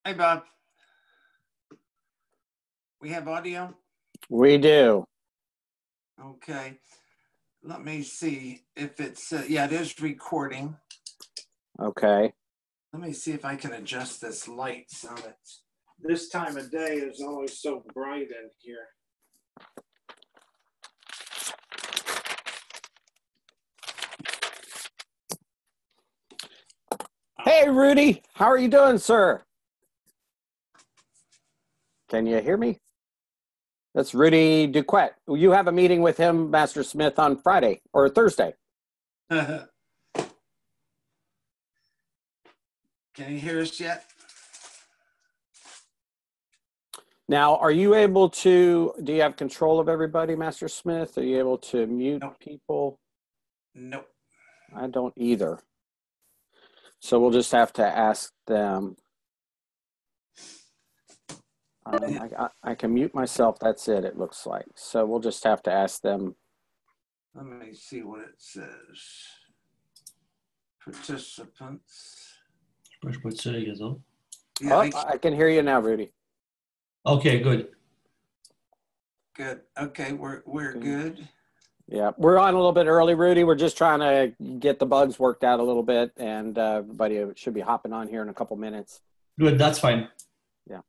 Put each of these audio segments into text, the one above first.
Hi, Bob. We have audio? We do. Okay. Let me see if it's, yeah, it is recording. Okay. Let me see if I can adjust this light so that this time of day is always so bright in here. Hey, Rudy. How are you doing, sir? Can you hear me? That's Rudy Duquette. You have a meeting with him, Master Smith, on Friday or Thursday. Can you hear us yet? Now, are you able to, do you have control of everybody, Master Smith? Are you able to mute people? Nope. I don't either. So we'll just have to ask them. I can mute myself. That's it, it looks like. So we'll just have to ask them. Let me see what it says. Participants. Je peux être seul avec eux autres. Yeah, I can hear you now, Rudy. Okay, good. Good. Okay, we're good. Yeah, we're on a little bit early, Rudy. We're just trying to get the bugs worked out a little bit, and everybody should be hopping on here in a couple minutes. Good, that's fine. Yeah.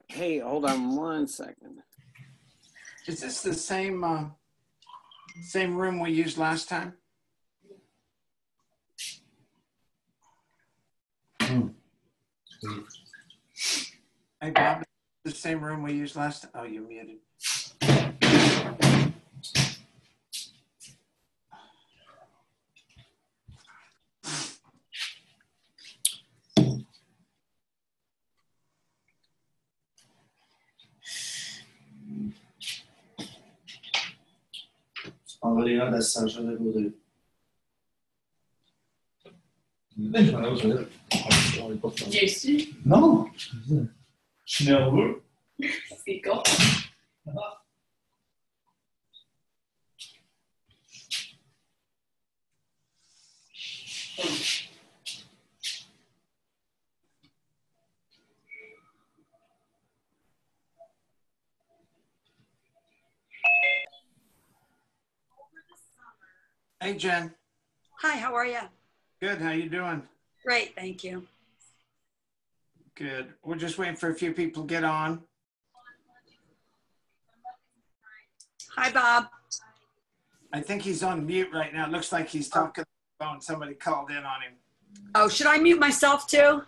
Hey, hold on one second. Is this the same same room we used last time? Hey, Bob, the same room we used last time? Oh, you're muted. En volant de Saint-Jean-de-Gaudry. J'ai su. Non! Je suis nerveux. C'est con. Hey, Jen. Hi, how are you? Good. How you doing? Great, thank you. Good. We're just waiting for a few people to get on. Hi, Bob. I think he's on mute right now. It looks like he's talking on the phone. Somebody called in on him. Oh, should I mute myself too?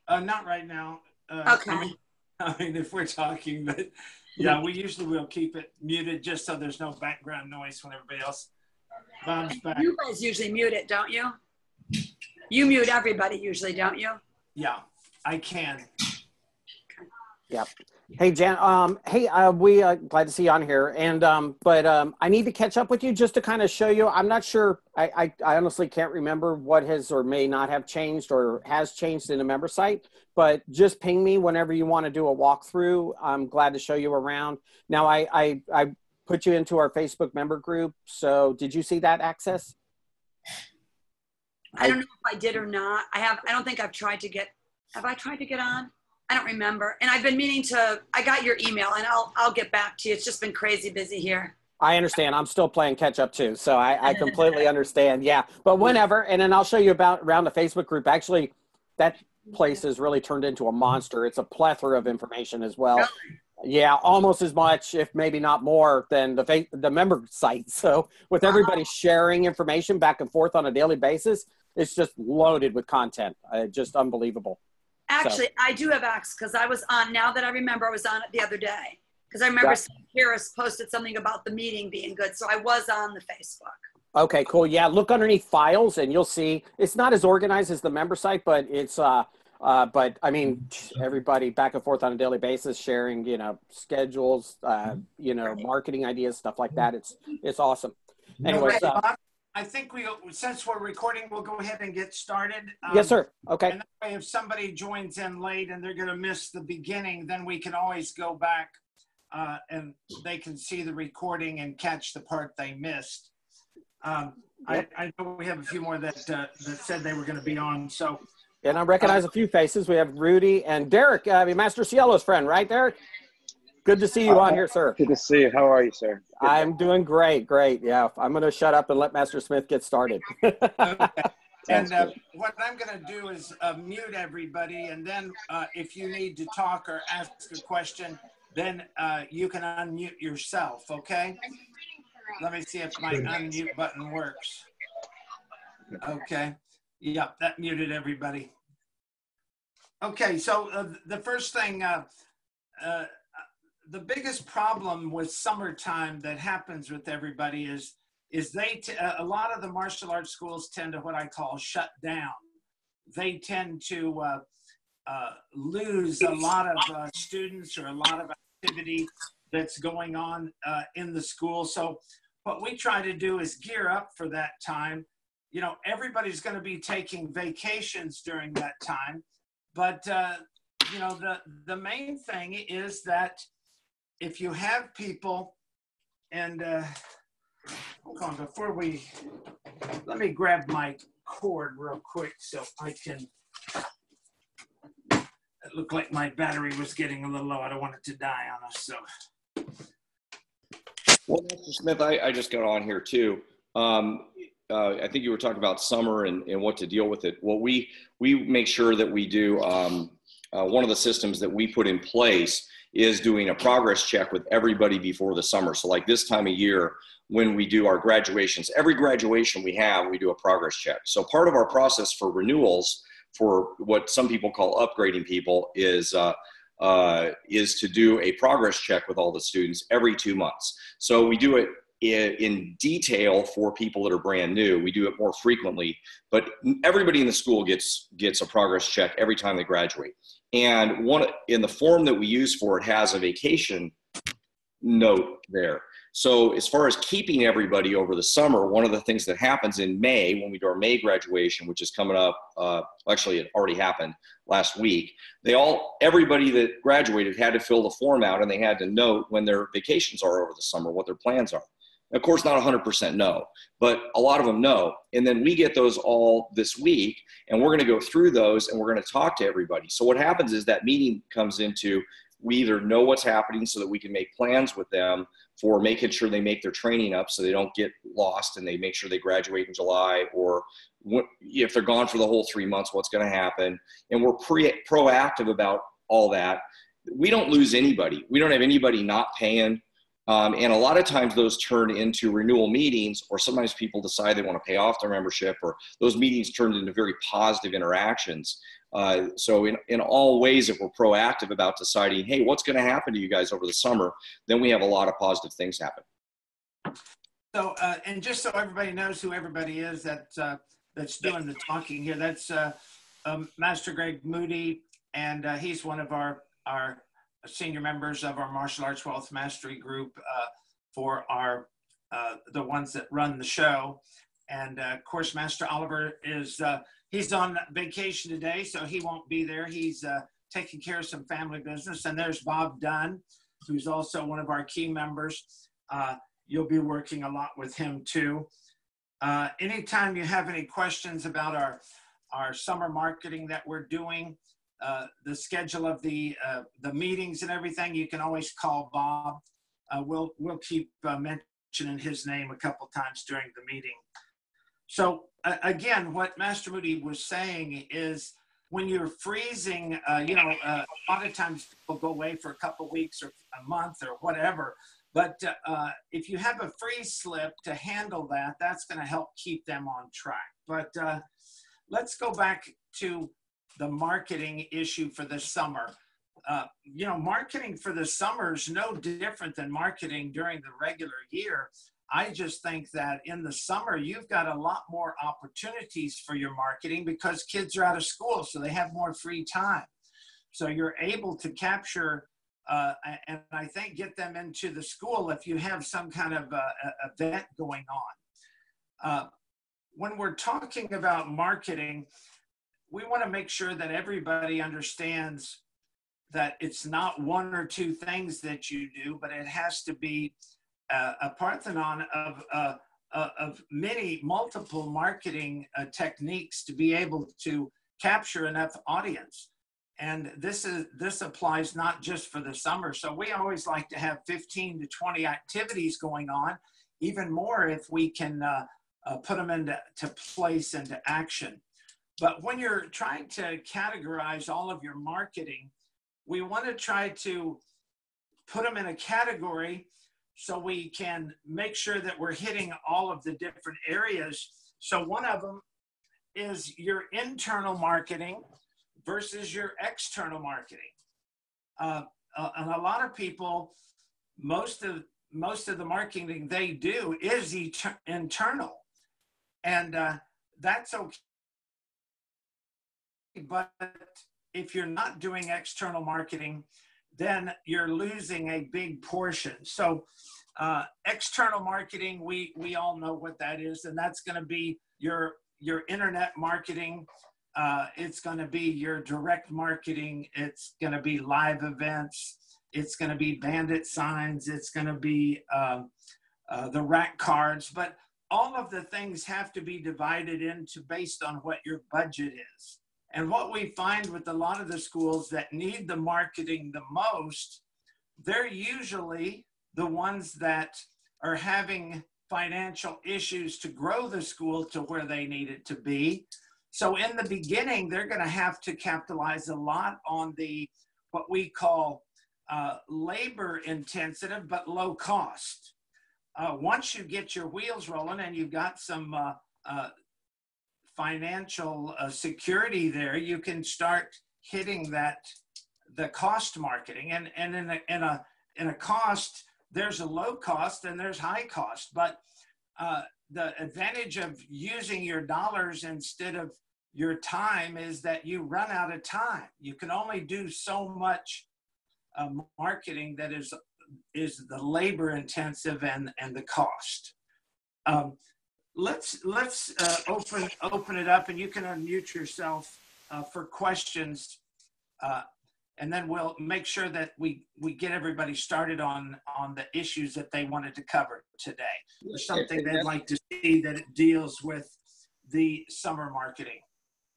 Not right now. Okay. I mean, if we're talking, but yeah, we usually will keep it muted just so there's no background noise when everybody else. Bob's back. You guys usually mute it, don't you? You mute everybody usually, don't you? Yeah, I can. Yep. Hey, Jan. Hey, we glad to see you on here. And but I need to catch up with you just to kind of show you. I'm not sure. I honestly can't remember what has or may not have changed or has changed in the member site. But just ping me whenever you want to do a walkthrough. I'm glad to show you around. Now, I put you into our Facebook member group. So did you see that access? I don't know if I did or not. I don't think I've tried to get. Have I tried to get on? I don't remember. And I've been meaning to. I got your email, and I'll get back to you. It's just been crazy busy here. I understand. I'm still playing catch up too, so I completely understand. Yeah, but whenever, and then I'll show you around the Facebook group. Actually, that place has really turned into a monster. It's a plethora of information as well. Really? Yeah, almost as much, if maybe not more, than the member site. So with everybody sharing information back and forth on a daily basis, it's just loaded with content. Just unbelievable. Actually, I do have access because I was on. Now that I remember, I was on it the other day because I remember Harris posted something about the meeting being good. So I was on the Facebook. Okay, cool. Yeah, look underneath files and you'll see it's not as organized as the member site, but it's but I mean, everybody back and forth on a daily basis, sharing, you know, schedules, you know, marketing ideas, stuff like that. It's awesome. Anyways, I think since we're recording, we'll go ahead and get started. Yes, sir. Okay. And that way, if somebody joins in late and they're going to miss the beginning, then we can always go back and they can see the recording and catch the part they missed. I know we have a few more that said they were going to be on. So, and I recognize a few faces. We have Rudy and Derek, Master Ciello's friend, right, Derek? Good to see you on here, sir. Good to see you. How are you, sir? Good. I'm doing great. Great. Yeah. I'm going to shut up and let Master Smith get started. Okay. And what I'm going to do is mute everybody. And then if you need to talk or ask a question, then you can unmute yourself. Okay. Let me see if my unmute button works. Okay. Yep. That muted everybody. Okay. So the first thing, the biggest problem with summertime that happens with everybody is a lot of the martial arts schools tend to what I call shut down. They tend to lose a lot of students or a lot of activity that's going on in the school. So what we try to do is gear up for that time. You know, everybody's going to be taking vacations during that time, but you know, the main thing is that if you have people, and hold on, let me grab my cord real quick so I can, it looked like my battery was getting a little low. I don't want it to die on us, so. Well, Mr. Smith, I just got on here too. I think you were talking about summer and what to deal with it. Well, we make sure that we do, one of the systems that we put in place is doing a progress check with everybody before the summer. So like this time of year, when we do our graduations, every graduation we have, we do a progress check. So part of our process for renewals, for what some people call upgrading people, is to do a progress check with all the students every 2 months. So we do it in detail for people that are brand new. We do it more frequently, but everybody in the school gets a progress check every time they graduate. And in the form that we use for it has a vacation note there. So as far as keeping everybody over the summer, one of the things that happens in May, when we do our May graduation, which is coming up, actually it already happened last week, everybody that graduated had to fill the form out, and they had to note when their vacations are over the summer, what their plans are. Of course, not 100% know, but a lot of them know. And then we get those all this week, and we're going to go through those, and we're going to talk to everybody. So what happens is that meeting comes into, we either know what's happening so that we can make plans with them for making sure they make their training up so they don't get lost, and they make sure they graduate in July, or if they're gone for the whole 3 months, what's going to happen. And we're proactive about all that. We don't lose anybody. We don't have anybody not paying. And a lot of times those turn into renewal meetings, or sometimes people decide they want to pay off their membership, or those meetings turned into very positive interactions. So in all ways, if we're proactive about deciding, hey, what's going to happen to you guys over the summer, then we have a lot of positive things happen. So, and just so everybody knows who everybody is that's doing the talking here, that's Master Greg Moody, and he's one of our senior members of our martial arts wealth mastery group for the ones that run the show. And of course, Master Oliver is he's on vacation today, so he won't be there. He's taking care of some family business. And there's Bob Dunn, who's also one of our key members. You'll be working a lot with him too. Anytime you have any questions about our summer marketing that we're doing, the schedule of the meetings and everything, you can always call Bob. We'll keep mentioning his name a couple times during the meeting. So again, what Master Moody was saying is, when you're freezing, a lot of times people go away for a couple weeks or a month or whatever. But if you have a freeze slip to handle that, that's going to help keep them on track. But let's go back to the marketing issue for the summer. Marketing for the summer is no different than marketing during the regular year. I just think that in the summer, you've got a lot more opportunities for your marketing because kids are out of school, so they have more free time. So you're able to capture and I think get them into the school if you have some kind of event going on. when we're talking about marketing, we want to make sure that everybody understands that it's not one or two things that you do, but it has to be a parthenon of many multiple marketing techniques to be able to capture enough audience. And this applies not just for the summer. So we always like to have 15 to 20 activities going on, even more if we can put them into place, into action. But when you're trying to categorize all of your marketing, we want to try to put them in a category so we can make sure that we're hitting all of the different areas. So one of them is your internal marketing versus your external marketing. And a lot of people, most of the marketing they do is internal, and that's okay. But if you're not doing external marketing, then you're losing a big portion. So external marketing, we all know what that is, and that's going to be your internet marketing. It's going to be your direct marketing. It's going to be live events. It's going to be bandit signs. It's going to be the rack cards. But all of the things have to be divided into based on what your budget is. And what we find with a lot of the schools that need the marketing the most, they're usually the ones that are having financial issues to grow the school to where they need it to be. So in the beginning, they're going to have to capitalize a lot on the what we call labor intensive but low cost. Once you get your wheels rolling and you've got some financial security there, you can start hitting the cost marketing. And in a cost, there's a low cost and there's high cost. But the advantage of using your dollars instead of your time is that you run out of time. You can only do so much marketing that is the labor intensive and the cost. Let's open it up, and you can unmute yourself for questions, and then we'll make sure that we get everybody started on the issues that they wanted to cover today, or something they'd like to see that it deals with the summer marketing.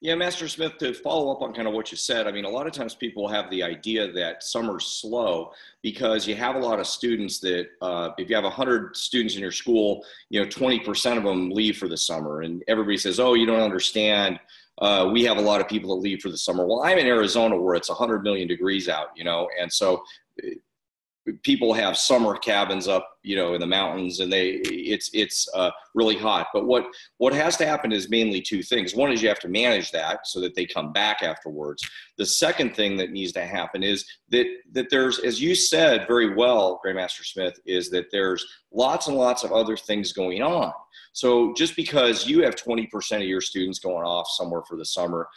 Yeah, Master Smith, to follow up on kind of what you said, I mean, a lot of times people have the idea that summer's slow because you have a lot of students that, if you have 100 students in your school, 20% of them leave for the summer. And everybody says, oh, you don't understand. We have a lot of people that leave for the summer. Well, I'm in Arizona where it's 100 million degrees out, and so people have summer cabins up, in the mountains, and it's really hot. But what has to happen is mainly two things. One is you have to manage that so that they come back afterwards. The second thing that needs to happen is that there's, as you said very well, Grandmaster Smith, is that there's lots and lots of other things going on. So just because you have 20% of your students going off somewhere for the summer,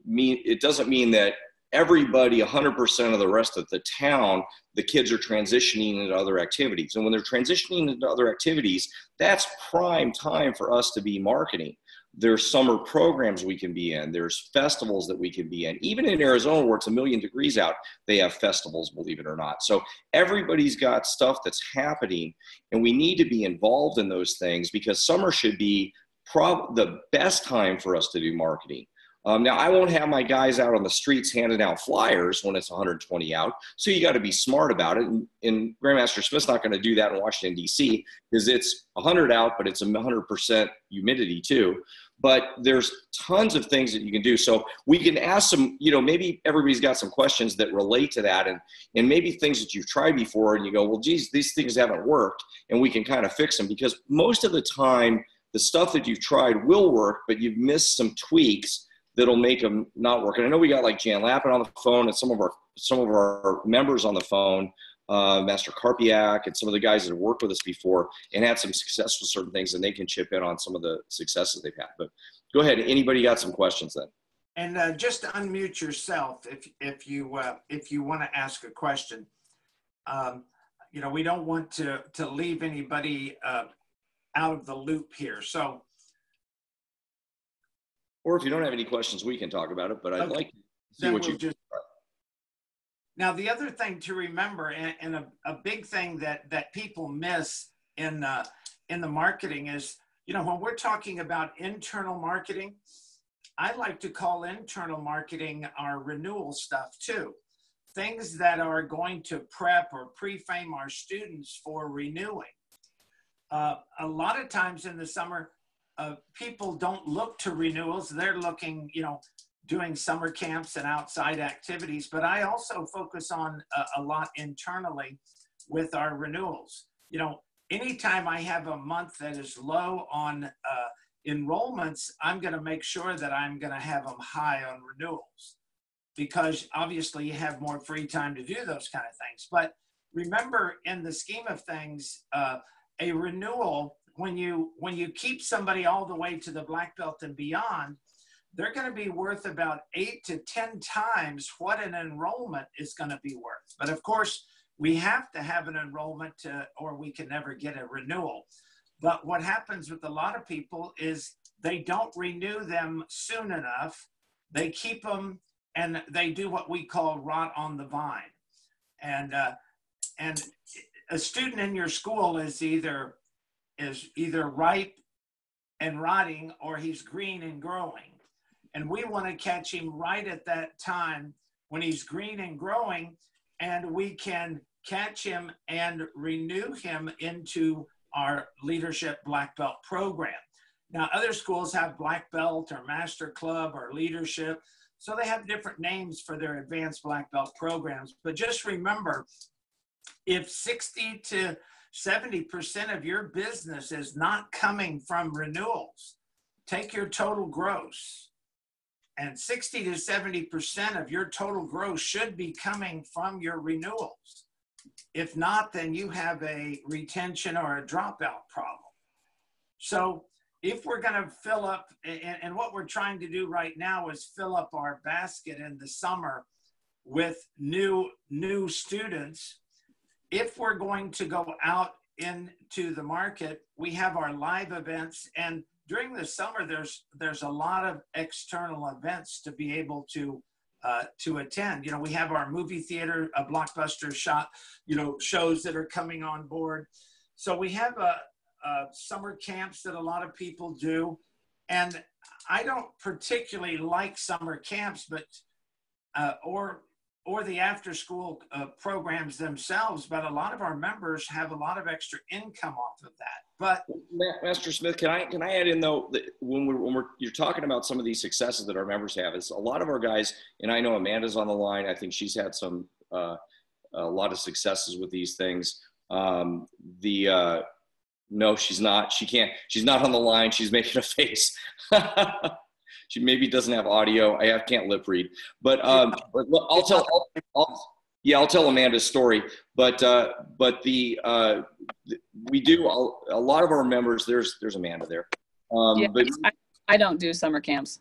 it doesn't mean that everybody, 100% of the rest of the town, the kids are transitioning into other activities. And when they're transitioning into other activities, that's prime time for us to be marketing. There's summer programs we can be in. There's festivals that we can be in. Even in Arizona, where it's 1 million degrees out, they have festivals, believe it or not. So everybody's got stuff that's happening, and we need to be involved in those things because summer should be the best time for us to do marketing. Now, I won't have my guys out on the streets handing out flyers when it's 120 out, so you got to be smart about it. And Grandmaster Smith's not going to do that in Washington, D.C., because it's 100 out, but it's 100% humidity too. But there's tons of things that you can do. So we can ask some, maybe everybody's got some questions that relate to that, and maybe things that you've tried before, and you go, well, geez, these things haven't worked, and we can kind of fix them, because most of the time, the stuff that you've tried will work, but you've missed some tweaks that'll make them not work. And I know we got like Jan Lappin on the phone and some of our members on the phone, Master Karpiak and some of the guys that have worked with us before and had some success with certain things, and they can chip in on some of the successes they've had. But go ahead. Anybody got some questions then? And just unmute yourself if you want to ask a question. We don't want to leave anybody out of the loop here. So Or if you don't have any questions, we can talk about it, but I'd Okay. like to see Then what we'll you. just. Now, the other thing to remember, and a big thing that people miss in the marketing is, you know, when we're talking about internal marketing, I like to call internal marketing our renewal stuff too. Things that are going to prep or pre-frame our students for renewing. A lot of times in the summer, people don't look to renewals. They're looking, you know, doing summer camps and outside activities, but I also focus on a lot internally with our renewals. You know, anytime I have a month that is low on enrollments, I'm going to make sure that I'm going to have them high on renewals, because obviously you have more free time to do those kind of things. But remember, in the scheme of things, a renewal, when you keep somebody all the way to the black belt and beyond, they're going to be worth about 8 to 10 times what an enrollment is going to be worth. But of course, we have to have an enrollment or we can never get a renewal. But what happens with a lot of people is they don't renew them soon enough. They keep them and they do what we call rot on the vine. And a student in your school is either ripe and rotting, or he's green and growing. And we want to catch him right at that time when he's green and growing, and we can catch him and renew him into our Leadership Black Belt program. Now, other schools have Black Belt or Master Club or Leadership, so they have different names for their advanced Black Belt programs. But just remember, if 60 to 70% of your business is not coming from renewals, take your total gross. And 60 to 70% of your total gross should be coming from your renewals. If not, then you have a retention or a dropout problem. So if we're going to fill up, and what we're trying to do right now is fill up our basket in the summer with new students. If we're going to go out into the market, we have our live events, and during the summer, there's a lot of external events to be able to attend. You know, we have our movie theater, a blockbuster shot, you know, shows that are coming on board. So we have summer camps that a lot of people do, and I don't particularly like summer camps, but or the after-school programs themselves, but a lot of our members have a lot of extra income off of that. But Master Smith, can I add in though, that when you're talking about some of these successes that our members have, is a lot of our guys, and I know Amanda's on the line. I think she's had a lot of successes with these things. No, she's not. She can't. She's not on the line. She's making a face. She maybe doesn't have audio. I can't lip read, but I'll tell Amanda's story. But we do a lot of our members. There's Amanda there. Yeah, but I don't do summer camps.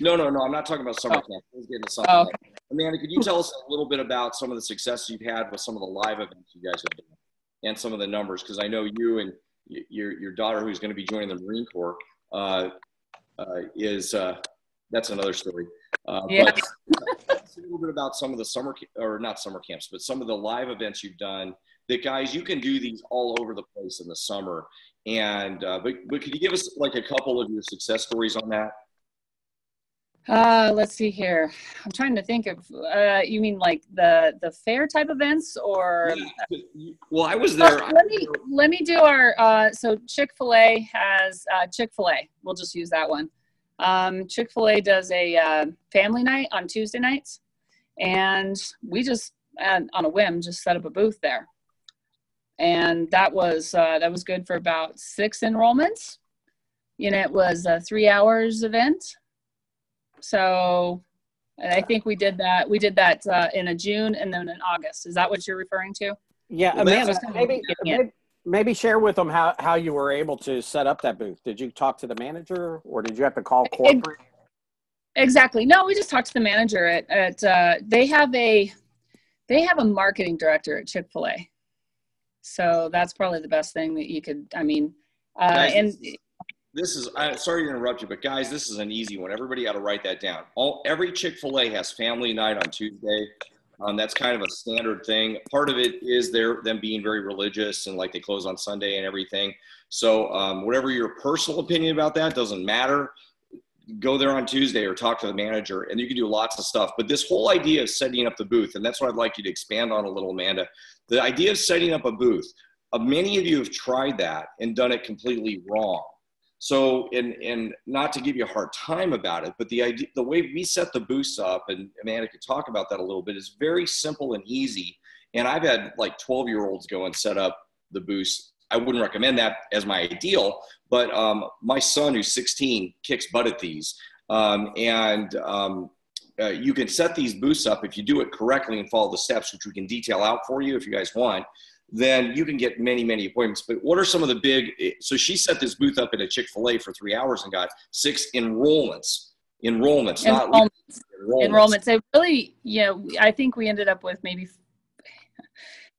No. I'm not talking about summer camp. I was getting to something else. Amanda, could you tell us a little bit about some of the successes you've had with some of the live events you guys have done, and some of the numbers? Because I know you and your daughter, who's going to be joining the Marine Corps, that's another story. Yeah. But a little bit about some of the not summer camps, but some of the live events you've done. That, guys, you can do these all over the place in the summer. And but could you give us like a couple of your success stories on that? Let's see here. I'm trying to think of. You mean like the fair type events, or? Yeah. Well, I was there. Let me do our. So Chick-fil-A has Chick-fil-A. We'll just use that one. Chick-fil-A does a family night on Tuesday nights, and we just on a whim just set up a booth there, and that was good for about 6 enrollments. And it was a 3 hours event. So I think we did that in a June and then in August. Is that what you're referring to? Yeah, Amanda, maybe share with them how you were able to set up that booth. Did you talk to the manager, or did you have to call corporate? Exactly. No, we just talked to the manager they have a marketing director at Chick-fil-A. So that's probably the best thing that you could, this is, sorry to interrupt you, but guys, this is an easy one. Everybody ought to write that down. Every Chick-fil-A has family night on Tuesday. That's kind of a standard thing. Part of it is them being very religious and like they close on Sunday and everything. So whatever your personal opinion about that doesn't matter. Go there on Tuesday or talk to the manager, and you can do lots of stuff. But this whole idea of setting up the booth, and that's what I'd like you to expand on a little, Amanda. The idea of setting up a booth, many of you have tried that and done it completely wrong. So, and not to give you a hard time about it, but the way we set the booths up, and Amanda could talk about that a little bit, is very simple and easy. And I've had like 12-year-olds go and set up the booths. I wouldn't recommend that as my ideal, but my son, who's 16, kicks butt at these. You can set these booths up if you do it correctly and follow the steps, which we can detail out for you if you guys want. Then you can get many, many appointments. But what are some of the big, so she set this booth up at a Chick-fil-A for 3 hours and got 6 enrollments. Enrollments. So really, I think we ended up with maybe,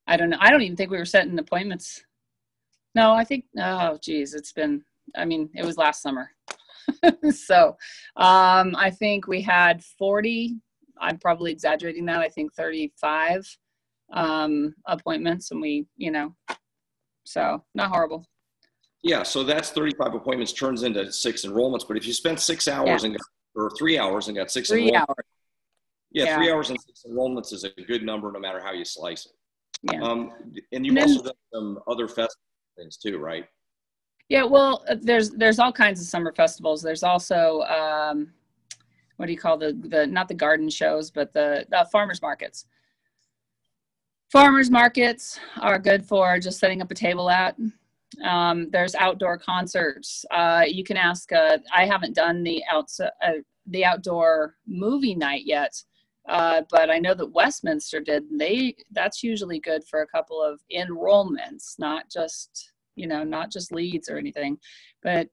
I don't know. I don't even think we were setting appointments. No, I think, oh geez, it was last summer. So I think we had 40, I'm probably exaggerating that. I think 35 appointments, and so not horrible. Yeah, so that's 35 appointments turns into 6 enrollments. But if you spent 6 hours or 3 hours and got 6 3 enrollments, hours. Yeah, 3 hours and 6 enrollments is a good number no matter how you slice it. Yeah. And you've also done some other festival things too, right? Yeah, well, there's all kinds of summer festivals. There's also what do you call the not the garden shows, but the farmers markets. Farmers markets are good for just setting up a table at. There's outdoor concerts. You can ask. I haven't done the outdoor movie night yet, but I know that Westminster did. That's usually good for a couple of enrollments, not just leads or anything. But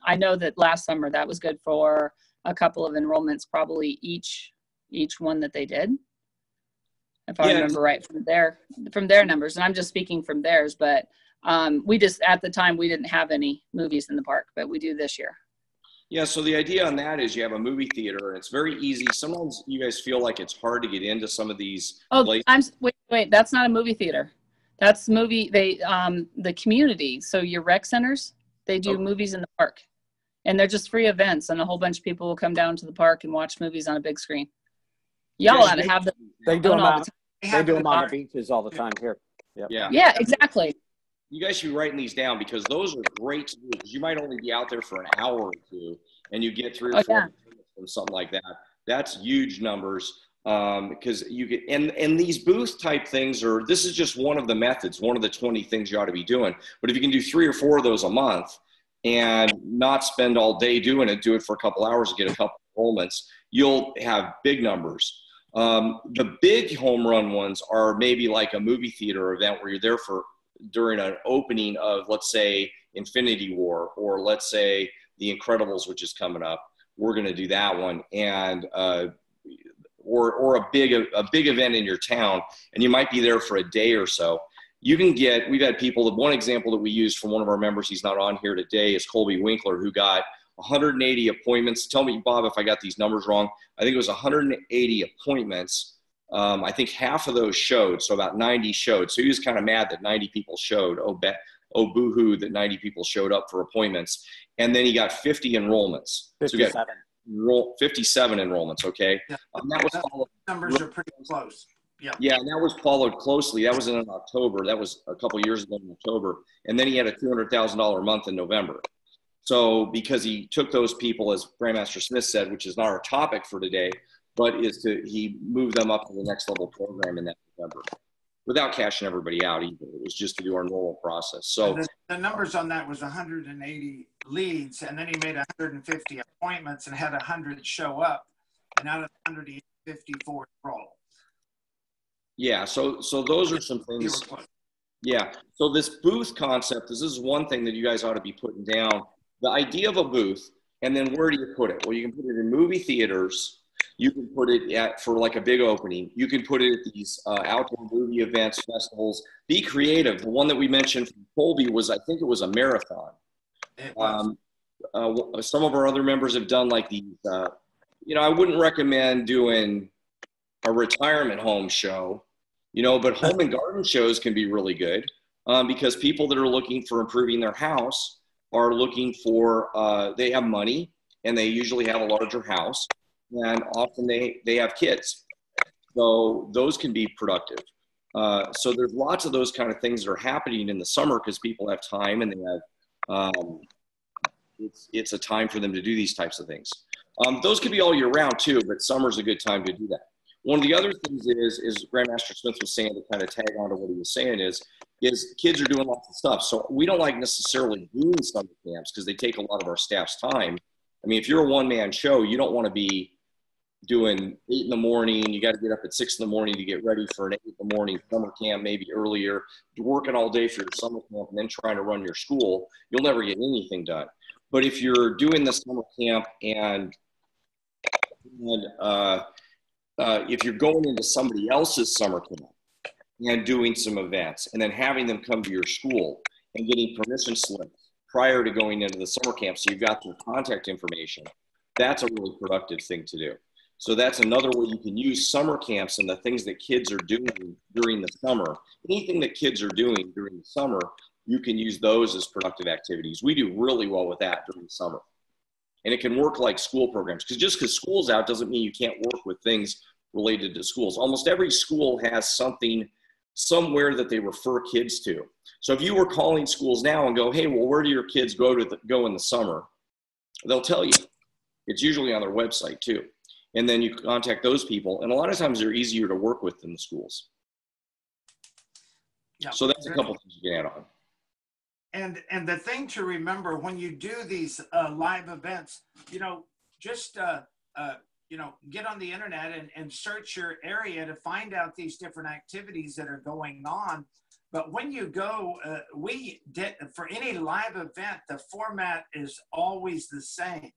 I know that last summer that was good for a couple of enrollments, probably each one that they did. If I remember right from their numbers, and I'm just speaking from theirs, but we just, at the time, we didn't have any movies in the park, but we do this year. Yeah, so the idea on that is you have a movie theater, and it's very easy. Sometimes you guys feel like it's hard to get into some of these places. Wait, that's not a movie theater. That's the community. So your rec centers, they do movies in the park, and they're just free events, and a whole bunch of people will come down to the park and watch movies on a big screen. Y'all ought to have them. They do them on the beaches all the time here. Yep. Yeah, exactly. You guys should be writing these down, because those are great to do, because you might only be out there for an hour or two and you get 3 or 4 minutes or something like that. That's huge numbers, because you get, and these booth type things this is just one of the methods, one of the 20 things you ought to be doing. But if you can do 3 or 4 of those a month and not spend all day doing it, do it for a couple hours and get a couple enrollments, you'll have big numbers. The big home run ones are maybe like a movie theater event where you're there during an opening of, let's say, Infinity War, or let's say The Incredibles, which is coming up. We're going to do that one, and or a big event in your town, and you might be there for a day or so. We've had people. The one example that we used from one of our members, he's not on here today, is Colby Winkler, who got 180 appointments. Tell me, Bob, if I got these numbers wrong. I think it was 180 appointments. I think half of those showed, so about 90 showed. So he was kind of mad that 90 people showed. Oh, boo-hoo that 90 people showed up for appointments. And then he got 50 enrollments. 57. So 57 enrollments, okay? Yeah. That was followed. Numbers are pretty close. Yeah. Yeah, and that was followed closely. That was in October. That was a couple years ago in October. And then he had a $200,000 a month in November. So because he took those people, as Grandmaster Smith said, which is not our topic for today, but he moved them up to the next level program in that November without cashing everybody out either. It was just to do our normal process. So the numbers on that was 180 leads, and then he made 150 appointments and had 100 show up, and out of 100, he had 54 enroll. Yeah, so those are some things. Yeah, so this booth concept, this is one thing that you guys ought to be putting down. The idea of a booth, and then where do you put it? Well, you can put it in movie theaters. You can put it for like a big opening. You can put it at these outdoor movie events, festivals. Be creative. The one that we mentioned from Colby was, I think it was a marathon. It was. Some of our other members have done like these, I wouldn't recommend doing a retirement home show, but home and garden shows can be really good because people that are looking for improving their house are looking for, they have money and they usually have a larger house and often they have kids. So those can be productive. So there's lots of those kind of things that are happening in the summer because people have time and they have, it's a time for them to do these types of things. Those could be all year round too, but summer's a good time to do that. One of the other things is Grandmaster Smith was saying, to kind of tag on to what he was saying is kids are doing lots of stuff. So we don't like necessarily doing summer camps because they take a lot of our staff's time. I mean, if you're a one-man show, you don't want to be doing 8 in the morning. You got to get up at 6 in the morning to get ready for an 8 in the morning summer camp, maybe earlier. You're working all day for your summer camp and then trying to run your school. You'll never get anything done. But if you're doing the summer camp and if you're going into somebody else's summer camp and doing some events and then having them come to your school and getting permission slips prior to going into the summer camp, so you've got their contact information, that's a really productive thing to do. So that's another way you can use summer camps and the things that kids are doing during the summer. Anything that kids are doing during the summer, you can use those as productive activities. We do really well with that during the summer. And it can work like school programs, because just because school's out doesn't mean you can't work with things related to schools. Almost every school has something somewhere that they refer kids to. So if you were calling schools now and go, hey, well, where do your kids go in the summer? They'll tell you. It's usually on their website too. And then you contact those people. And a lot of times they're easier to work with than the schools. Yeah. So that's a couple things you can add on. And the thing to remember when you do these live events, just get on the internet and search your area to find out these different activities that are going on. But when you go, for any live event, the format is always the same.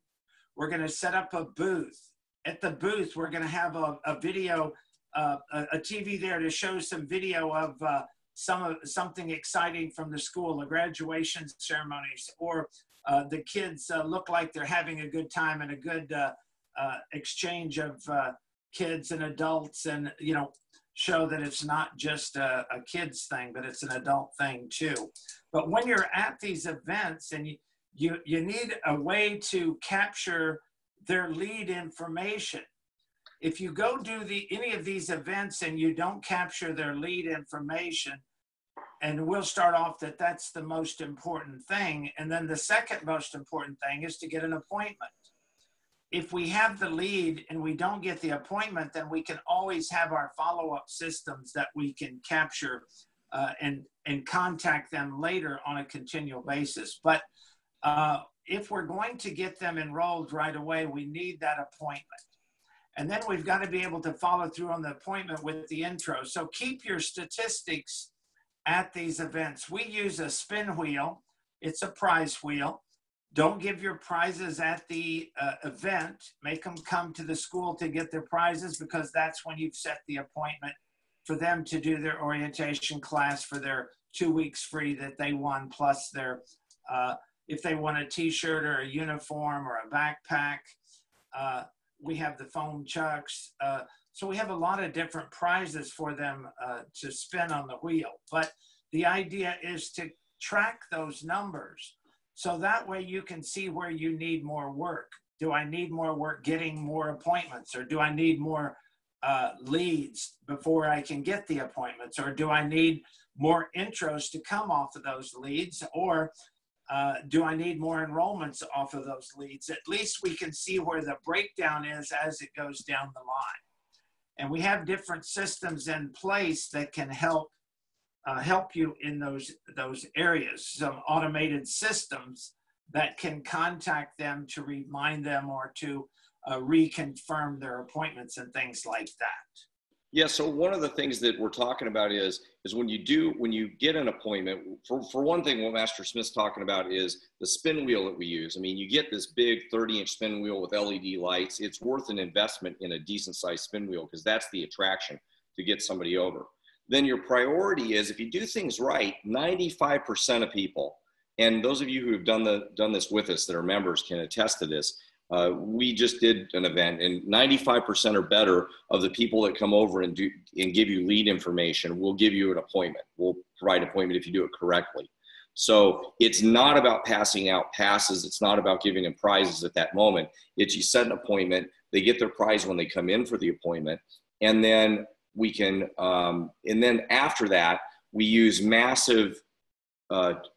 We're going to set up a booth. At the booth, we're going to have a video, a TV there to show some video of something exciting from the school, the graduation ceremonies, or the kids look like they're having a good time and a good exchange of kids and adults, and show that it's not just a kids thing, but it's an adult thing too. But when you're at these events and you need a way to capture their lead information. If you go do any of these events and you don't capture their lead information, and we'll start off that's the most important thing. And then the second most important thing is to get an appointment. If we have the lead and we don't get the appointment, then we can always have our follow-up systems that we can capture and contact them later on a continual basis. But if we're going to get them enrolled right away, we need that appointment. And then we've got to be able to follow through on the appointment with the intro. So keep your statistics at these events. We use a spin wheel. It's a prize wheel. Don't give your prizes at the event. Make them come to the school to get their prizes, because that's when you've set the appointment for them to do their orientation class for their 2 weeks free that they won, plus their, if they want a t-shirt or a uniform or a backpack. We have the foam chucks. So we have a lot of different prizes for them to spin on the wheel. But the idea is to track those numbers. So that way you can see where you need more work. Do I need more work getting more appointments? Or do I need more leads before I can get the appointments? Or do I need more intros to come off of those leads? Or do I need more enrollments off of those leads? At least we can see where the breakdown is as it goes down the line. And we have different systems in place that can help you in those areas. Some automated systems that can contact them to remind them or to reconfirm their appointments and things like that. Yeah, so one of the things that we're talking about is when you get an appointment, for one thing, what Master Smith's talking about is the spin wheel that we use. I mean, you get this big 30-inch spin wheel with LED lights. It's worth an investment in a decent-sized spin wheel, because that's the attraction to get somebody over. Then your priority is, if you do things right, 95% of people And those of you who have done this with us that are members can attest to this. We just did an event, and 95% or better of the people that come over and give you lead information will give you an appointment. We'll provide an appointment if you do it correctly. So it's not about passing out passes. It's not about giving them prizes at that moment. It's you set an appointment. They get their prize when they come in for the appointment, and then we can. And then after that, we use massive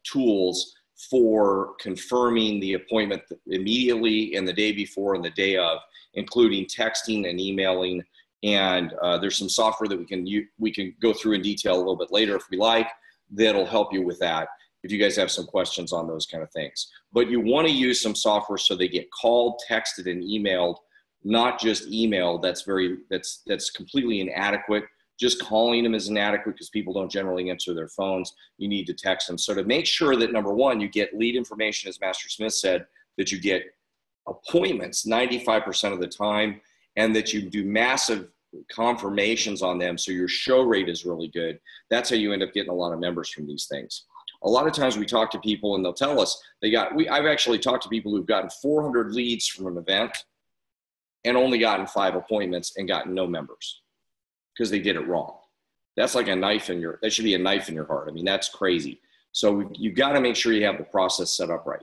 tools for confirming the appointment immediately and the day before and the day of, including texting and emailing. And there's some software that we can go through in detail a little bit later if we like, that'll help you with that if you guys have some questions on those kind of things. But you want to use some software so they get called, texted, and emailed, not just emailed. That's completely inadequate. Just calling them is inadequate because people don't generally answer their phones. You need to text them. So to make sure that, number one, you get lead information, as Master Smith said, that you get appointments 95% of the time, and that you do massive confirmations on them so your show rate is really good. That's how you end up getting a lot of members from these things. A lot of times we talk to people and they'll tell us I've actually talked to people who've gotten 400 leads from an event and only gotten 5 appointments and gotten no members, because they did it wrong. That's like that should be a knife in your heart. I mean, that's crazy. So you've got to make sure you have the process set up right.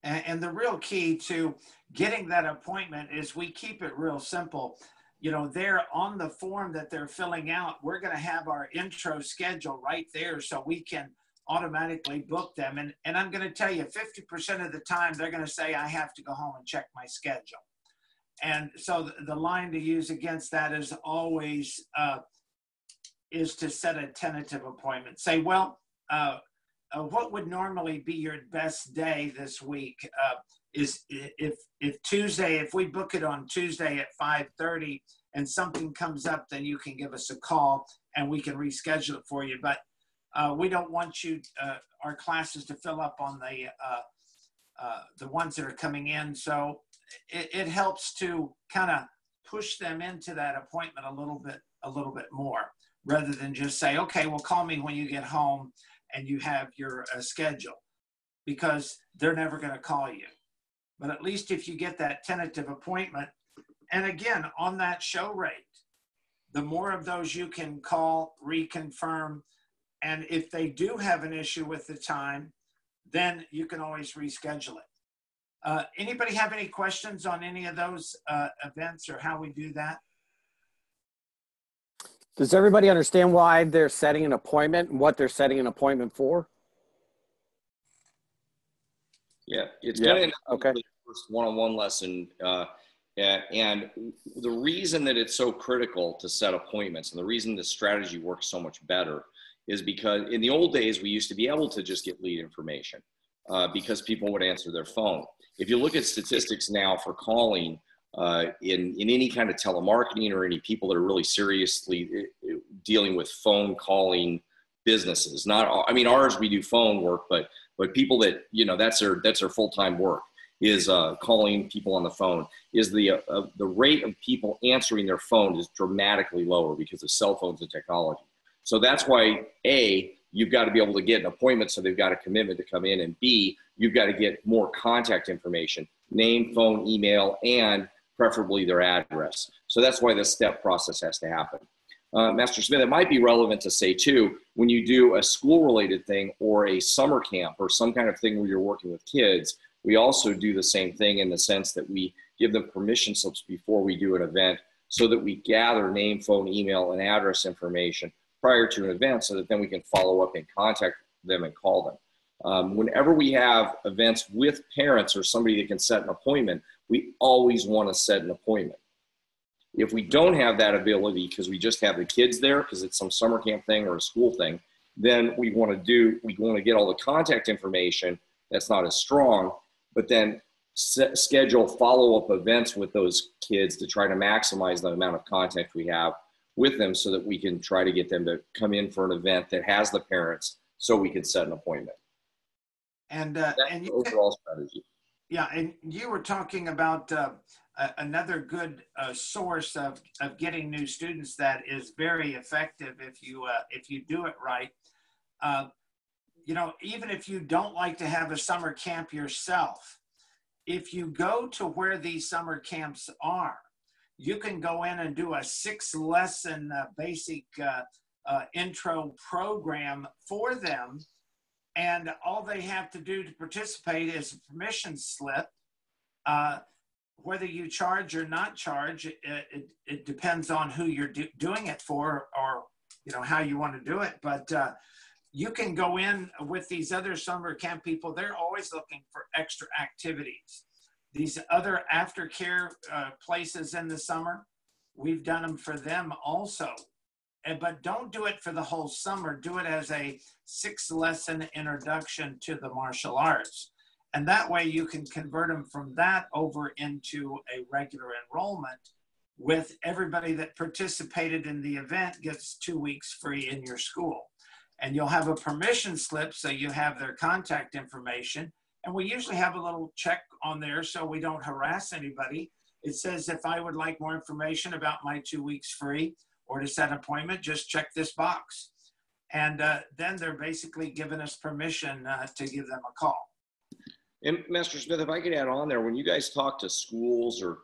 And the real key to getting that appointment is we keep it real simple. You know, they're on the form that they're filling out. We're going to have our intro schedule right there so we can automatically book them. And I'm going to tell you, 50% of the time, they're going to say, I have to go home and check my schedule. And so the line to use against that is always is to set a tentative appointment. Say, well, what would normally be your best day this week? Is if Tuesday, if we book it on Tuesday at 5:30 and something comes up, then you can give us a call and we can reschedule it for you. But we don't want our classes to fill up on the ones that are coming in. So it helps to kind of push them into that appointment a little bit more, rather than just say, okay, well, call me when you get home and you have your schedule, because they're never going to call you. But at least if you get that tentative appointment, and again, on that show rate, the more of those you can call, reconfirm, and if they do have an issue with the time, then you can always reschedule it. Anybody have any questions on any of those events or how we do that? Does everybody understand why they're setting an appointment and what they're setting an appointment for? Yeah, it's going to okay. The first one-on-one lesson. And the reason that it's so critical to set appointments, and the reason this strategy works so much better, is because in the old days, we used to be able to just get lead information because people would answer their phone. If you look at statistics now for calling in any kind of telemarketing or any people that are really seriously dealing with phone calling businesses, I mean, ours, we do phone work, but people that, that's their full-time work, is calling people on the phone, is the rate of people answering their phone is dramatically lower because of cell phones and technology. So that's why, A, you've got to be able to get an appointment so they've got a commitment to come in, and B, you've got to get more contact information, name, phone, email, and preferably their address. So that's why this step process has to happen. Master Smith, it might be relevant to say too, when you do a school-related thing or a summer camp or some kind of thing where you're working with kids, we also do the same thing in the sense that we give them permission slips before we do an event so that we gather name, phone, email, and address information prior to an event so that then we can follow up and contact them and call them. Whenever we have events with parents or somebody that can set an appointment, we always want to set an appointment. If we don't have that ability because we just have the kids there because it's some summer camp thing or a school thing, then we want to get all the contact information that's not as strong, but then schedule follow-up events with those kids to try to maximize the amount of contact we have with them so that we can try to get them to come in for an event that has the parents so we can set an appointment. And that's and the overall strategy. Yeah, and you were talking about another good source of getting new students that is very effective if you do it right. you know, even if you don't like to have a summer camp yourself, if you go to where these summer camps are, you can go in and do a 6-lesson basic intro program for them. And all they have to do to participate is a permission slip. Whether you charge or not charge, it depends on who you're doing it for, or you know how you want to do it. But you can go in with these other summer camp people. They're always looking for extra activities. These other aftercare places in the summer, we've done them for them also. But don't do it for the whole summer. Do it as a 6-lesson introduction to the martial arts. And that way you can convert them from that over into a regular enrollment, with everybody that participated in the event gets 2 weeks free in your school. And you'll have a permission slip, so you have their contact information. And we usually have a little check on there so we don't harass anybody. It says, if I would like more information about my 2 weeks free or to set an appointment, just check this box. And then they're basically giving us permission to give them a call. And Master Smith, if I could add on there, when you guys talk to schools or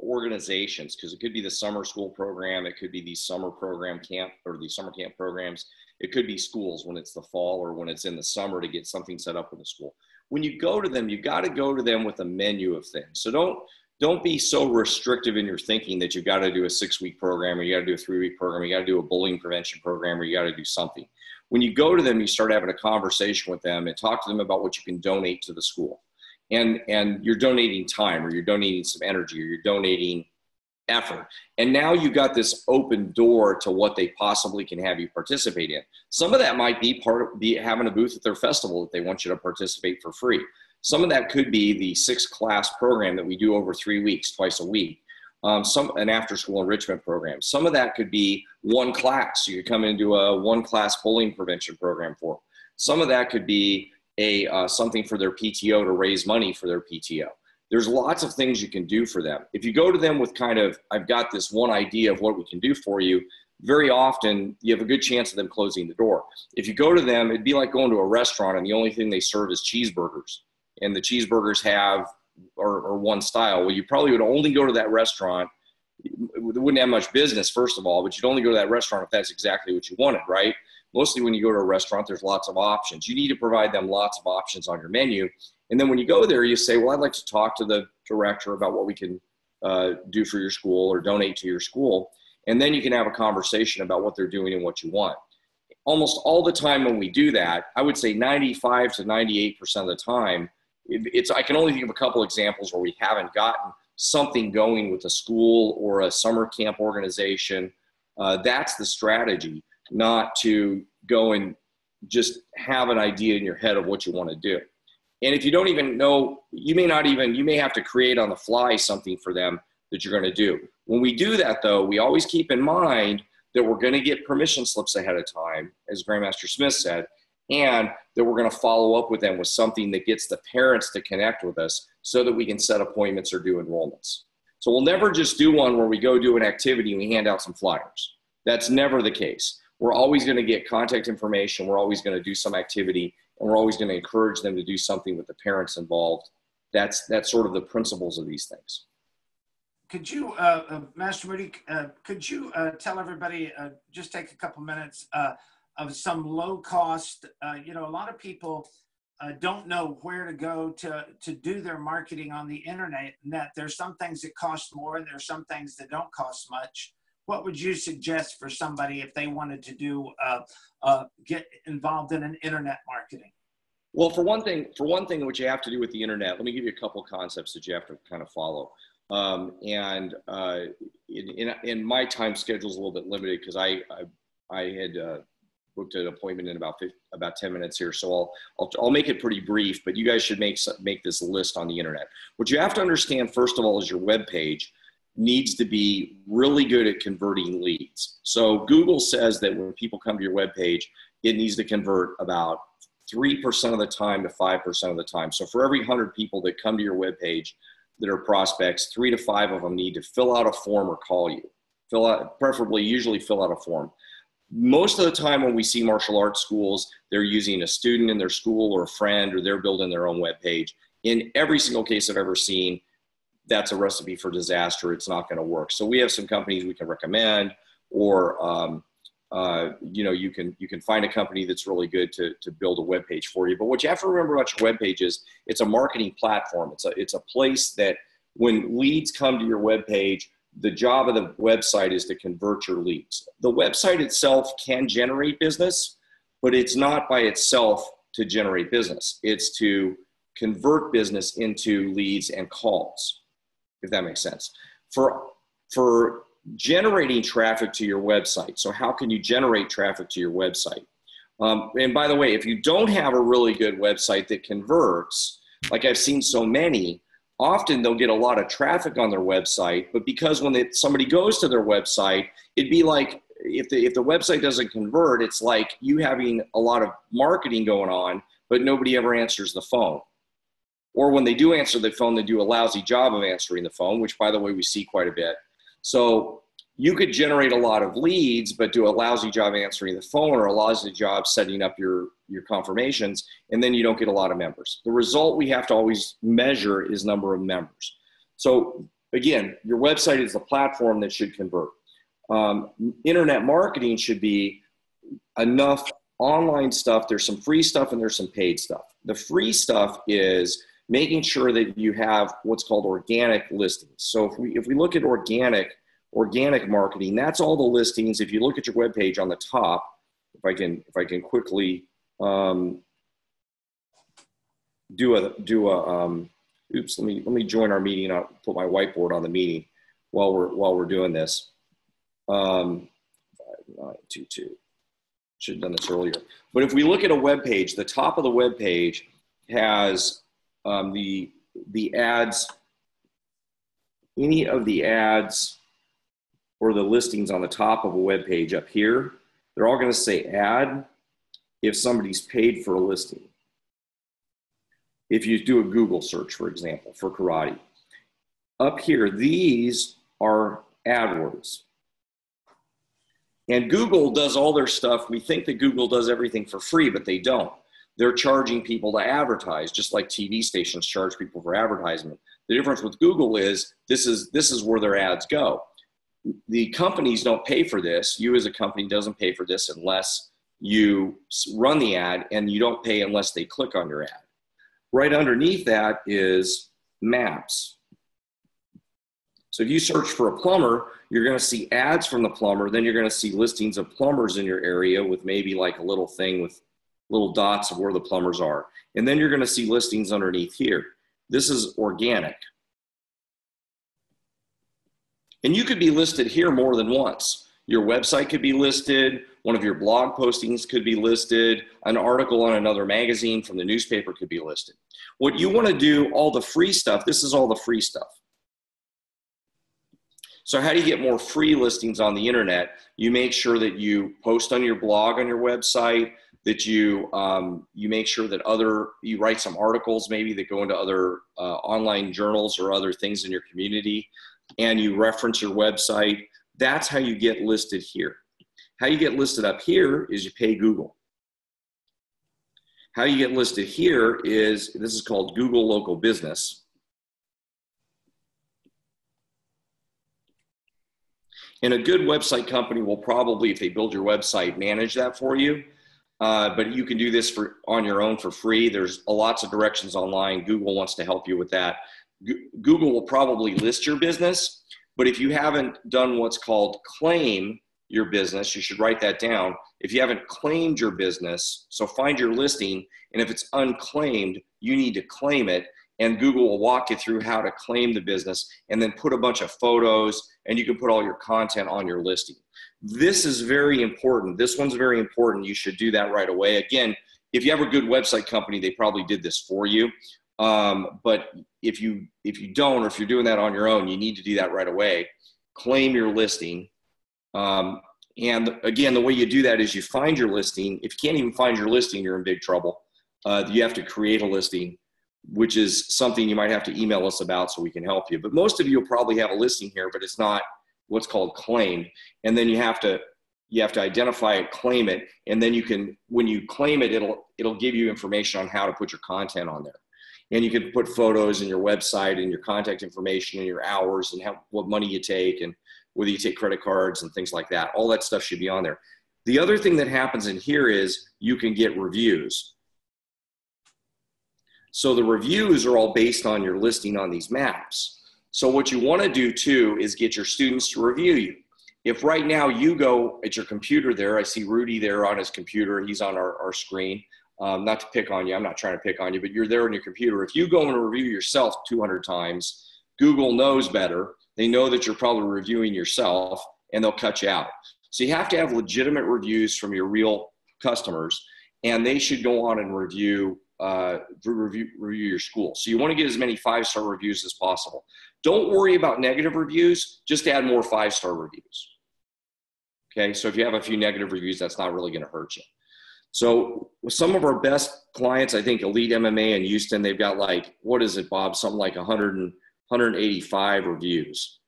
organizations, because it could be the summer school program, it could be the summer program camp or the summer camp programs, it could be schools when it's the fall or when it's in the summer to get something set up in the school. When you go to them, you've got to go to them with a menu of things. So don't be so restrictive in your thinking that you've got to do a 6-week program, or you got to do a 3-week program, or you got to do a bullying prevention program, or you got to do something. When you go to them, you start having a conversation with them and talk to them about what you can donate to the school. And you're donating time, or you're donating some energy, or you're donating effort. And now you've got this open door to what they possibly can have you participate in. Some of that might be having a booth at their festival that they want you to participate for free. Some of that could be the 6-class program that we do over 3 weeks, twice a week. An after-school enrichment program. Some of that could be one class. You could come into a 1-class bullying prevention program for them. Some of that could be something for their PTO to raise money for their PTO. There's lots of things you can do for them. If you go to them with kind of, I've got this one idea of what we can do for you, very often you have a good chance of them closing the door. If you go to them, it'd be like going to a restaurant and the only thing they serve is cheeseburgers, and the cheeseburgers have or one style. Well, you probably would only go to that restaurant. It wouldn't have much business, first of all, but you'd only go to that restaurant if that's exactly what you wanted, right? Mostly when you go to a restaurant, there's lots of options. You need to provide them lots of options on your menu. And then when you go there, you say, well, I'd like to talk to the director about what we can do for your school or donate to your school. And then you can have a conversation about what they're doing and what you want. Almost all the time when we do that, I would say 95 to 98% of the time, I can only think of a couple examples where we haven't gotten something going with a school or a summer camp organization. That's the strategy, not to go and just have an idea in your head of what you want to do. And if you don't even know, you may have to create on the fly something for them that you're going to do. When we do that, though, we always keep in mind that we're going to get permission slips ahead of time, as Grandmaster Smith said, and that we're going to follow up with them with something that gets the parents to connect with us so that we can set appointments or do enrollments. So we'll never just do one where we go do an activity and we hand out some flyers. That's never the case. We're always going to get contact information. We're always going to do some activity, and we're always going to encourage them to do something with the parents involved. That's sort of the principles of these things. Could you, Master Moody, could you tell everybody, just take a couple minutes, of some low cost, a lot of people don't know where to go to do their marketing on the internet. There's some things that cost more and there's some things that don't cost much. What would you suggest for somebody if they wanted to do, get involved in an internet marketing? Well, for one thing, what you have to do with the internet, let me give you a couple concepts that you have to kind of follow. In my time schedule is a little bit limited because I had booked an appointment in about 10 minutes here. So I'll make it pretty brief, but you guys should make this list on the internet. What you have to understand, first of all, is your web page needs to be really good at converting leads. So Google says that when people come to your web page, it needs to convert about 3% of the time to 5% of the time. So for every 100 people that come to your web page that are prospects, 3 to 5 of them need to fill out a form or call you. Preferably, usually fill out a form. most of the time when we see martial arts schools, they're using a student in their school or a friend, or they're building their own web page. In every single case I've ever seen, that's a recipe for disaster. It's not going to work. So we have some companies we can recommend, or you know, you can find a company that's really good to build a web page for you. But what you have to remember about your web page is it's a marketing platform. It's a place that when leads come to your web page, the job of the website is to convert your leads. The website itself can generate business, but it's not by itself to generate business. It's to convert business into leads and calls, if that makes sense. For generating traffic to your website, so how can you generate traffic to your website? And by the way, if you don't have a really good website that converts, like I've seen so many, often they'll get a lot of traffic on their website, but because when somebody goes to their website, it'd be like, if the website doesn't convert, it's like you having a lot of marketing going on, but nobody ever answers the phone. Or when they do answer the phone, they do a lousy job of answering the phone, which, by the way, we see quite a bit. So you could generate a lot of leads, but do a lousy job answering the phone, or a lousy job setting up your confirmations, and then you don't get a lot of members. The result we have to always measure is number of members. So again, your website is the platform that should convert. Internet marketing should be enough online stuff. There's some free stuff and there's some paid stuff. The free stuff is making sure that you have what's called organic listings. So if we look at organic marketing, that's all the listings. If you look at your webpage on the top, if I can quickly oops, let me join our meeting. I'll put my whiteboard on the meeting while we're doing this. 5922. Should have done this earlier. But if we look at a web page, the top of the web page has the ads, any of the ads or the listings on the top of a web page up here, they're all going to say ad if somebody's paid for a listing. If you do a Google search, for example, for karate, up here, these are AdWords. And Google does all their stuff. We think that Google does everything for free, but they don't. They're charging people to advertise, just like TV stations charge people for advertisement. The difference with Google is this is where their ads go. The companies don't pay for this. You as a company doesn't pay for this unless you run the ad, and you don't pay unless they click on your ad. Right underneath that is maps. So if you search for a plumber, you're going to see ads from the plumber. Then you're going to see listings of plumbers in your area with maybe like a little thing with little dots of where the plumbers are. And then you're going to see listings underneath here. This is organic. And you could be listed here more than once. Your website could be listed. One of your blog postings could be listed. An article on another magazine from the newspaper could be listed. What you want to do, all the free stuff, this is all the free stuff. So how do you get more free listings on the internet? You make sure that you post on your blog on your website, that you make sure that you write some articles maybe that go into other online journals or other things in your community, and you reference your website. That's how you get listed here. How you get listed up here is you pay Google. How you get listed here is, this is called Google Local Business. And a good website company will probably, if they build your website, manage that for you. But you can do this on your own for free. There's lots of directions online. Google wants to help you with that. Google will probably list your business, but if you haven't done what's called claim your business, you should write that down. If you haven't claimed your business, so find your listing, and if it's unclaimed, you need to claim it. And Google will walk you through how to claim the business, and then put a bunch of photos, and you can put all your content on your listing. This is very important. This one's very important. You should do that right away. Again, if you have a good website company, they probably did this for you. But if you don't, or if you're doing that on your own, you need to do that right away. Claim your listing. And again, the way you do that is you find your listing. If you can't even find your listing, you're in big trouble. You have to create a listing, which is something you might have to email us about so we can help you. But most of you will probably have a listing here, but it's not what's called claimed. And then you have to you have to identify it, claim it, and then you can, when you claim it, it'll give you information on how to put your content on there. And you can put photos and your website and your contact information and your hours and what money you take and whether you take credit cards and things like that. All that stuff should be on there. The other thing that happens in here is you can get reviews. So the reviews are all based on your listing on these maps. So what you want to do too is get your students to review you. If right now you go at your computer there, I see Rudy there on his computer, he's on our screen. Not to pick on you, I'm not trying to pick on you, but you're there on your computer. If you go and review yourself 200 times, Google knows better. They know that you're probably reviewing yourself and they'll cut you out. So you have to have legitimate reviews from your real customers, and they should go on and review your school. So you want to get as many 5-star reviews as possible. Don't worry about negative reviews, just add more 5-star reviews. Okay, so if you have a few negative reviews, that's not really going to hurt you. So with some of our best clients, I think Elite MMA in Houston, they've got like, what is it, Bob? Something like 185 reviews.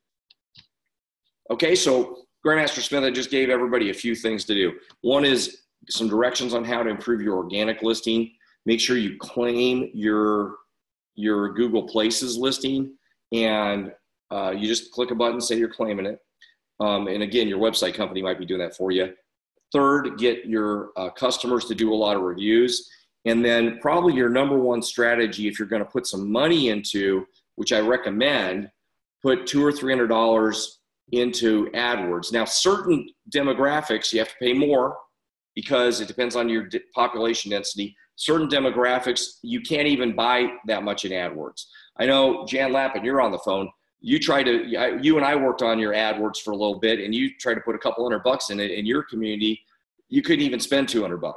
Okay, so Grandmaster Smith, I just gave everybody a few things to do. One is some directions on how to improve your organic listing. Make sure you claim your Google Places listing, and you just click a button, say you're claiming it. And again, your website company might be doing that for you. Third, get your customers to do a lot of reviews. And then probably your number one strategy, if you're going to put some money into, which I recommend, put $200 or $300 into AdWords. Now, certain demographics, you have to pay more because it depends on your population density. Certain demographics, you can't even buy that much in AdWords. I know, Jan Lappin, you're on the phone. You and I worked on your AdWords for a little bit, and you tried to put a couple $100 in it. In your community, you couldn't even spend $200.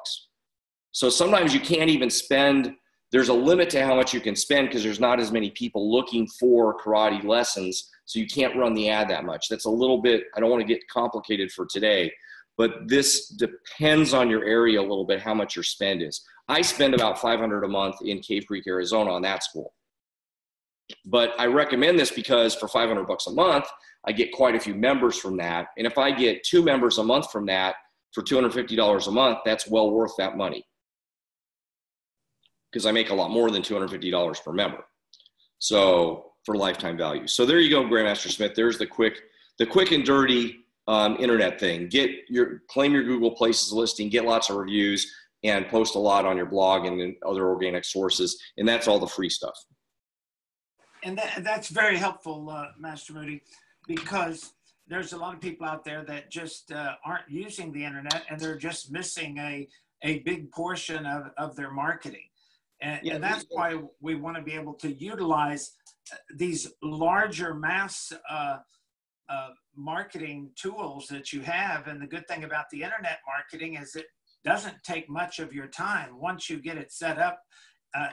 So sometimes you can't even spend. There's a limit to how much you can spend because there's not as many people looking for karate lessons. So you can't run the ad that much. That's a little bit, I don't want to get complicated for today, but this depends on your area a little bit, how much your spend is. I spend about $500 a month in Cave Creek, Arizona on that school. But I recommend this because for $500 a month, I get quite a few members from that. And if I get 2 members a month from that for $250 a month, that's well worth that money, because I make a lot more than $250 per member. So for lifetime value. So there you go, Grandmaster Smith. There's the quick and dirty internet thing. Claim your Google Places listing, get lots of reviews, and post a lot on your blog and in other organic sources. And that's all the free stuff. And that's very helpful, Master Moody, because there's a lot of people out there that just aren't using the internet, and they're just missing a big portion of their marketing. And that's why we want to be able to utilize these larger mass marketing tools that you have. And the good thing about the internet marketing is it doesn't take much of your time. Once you get it set up,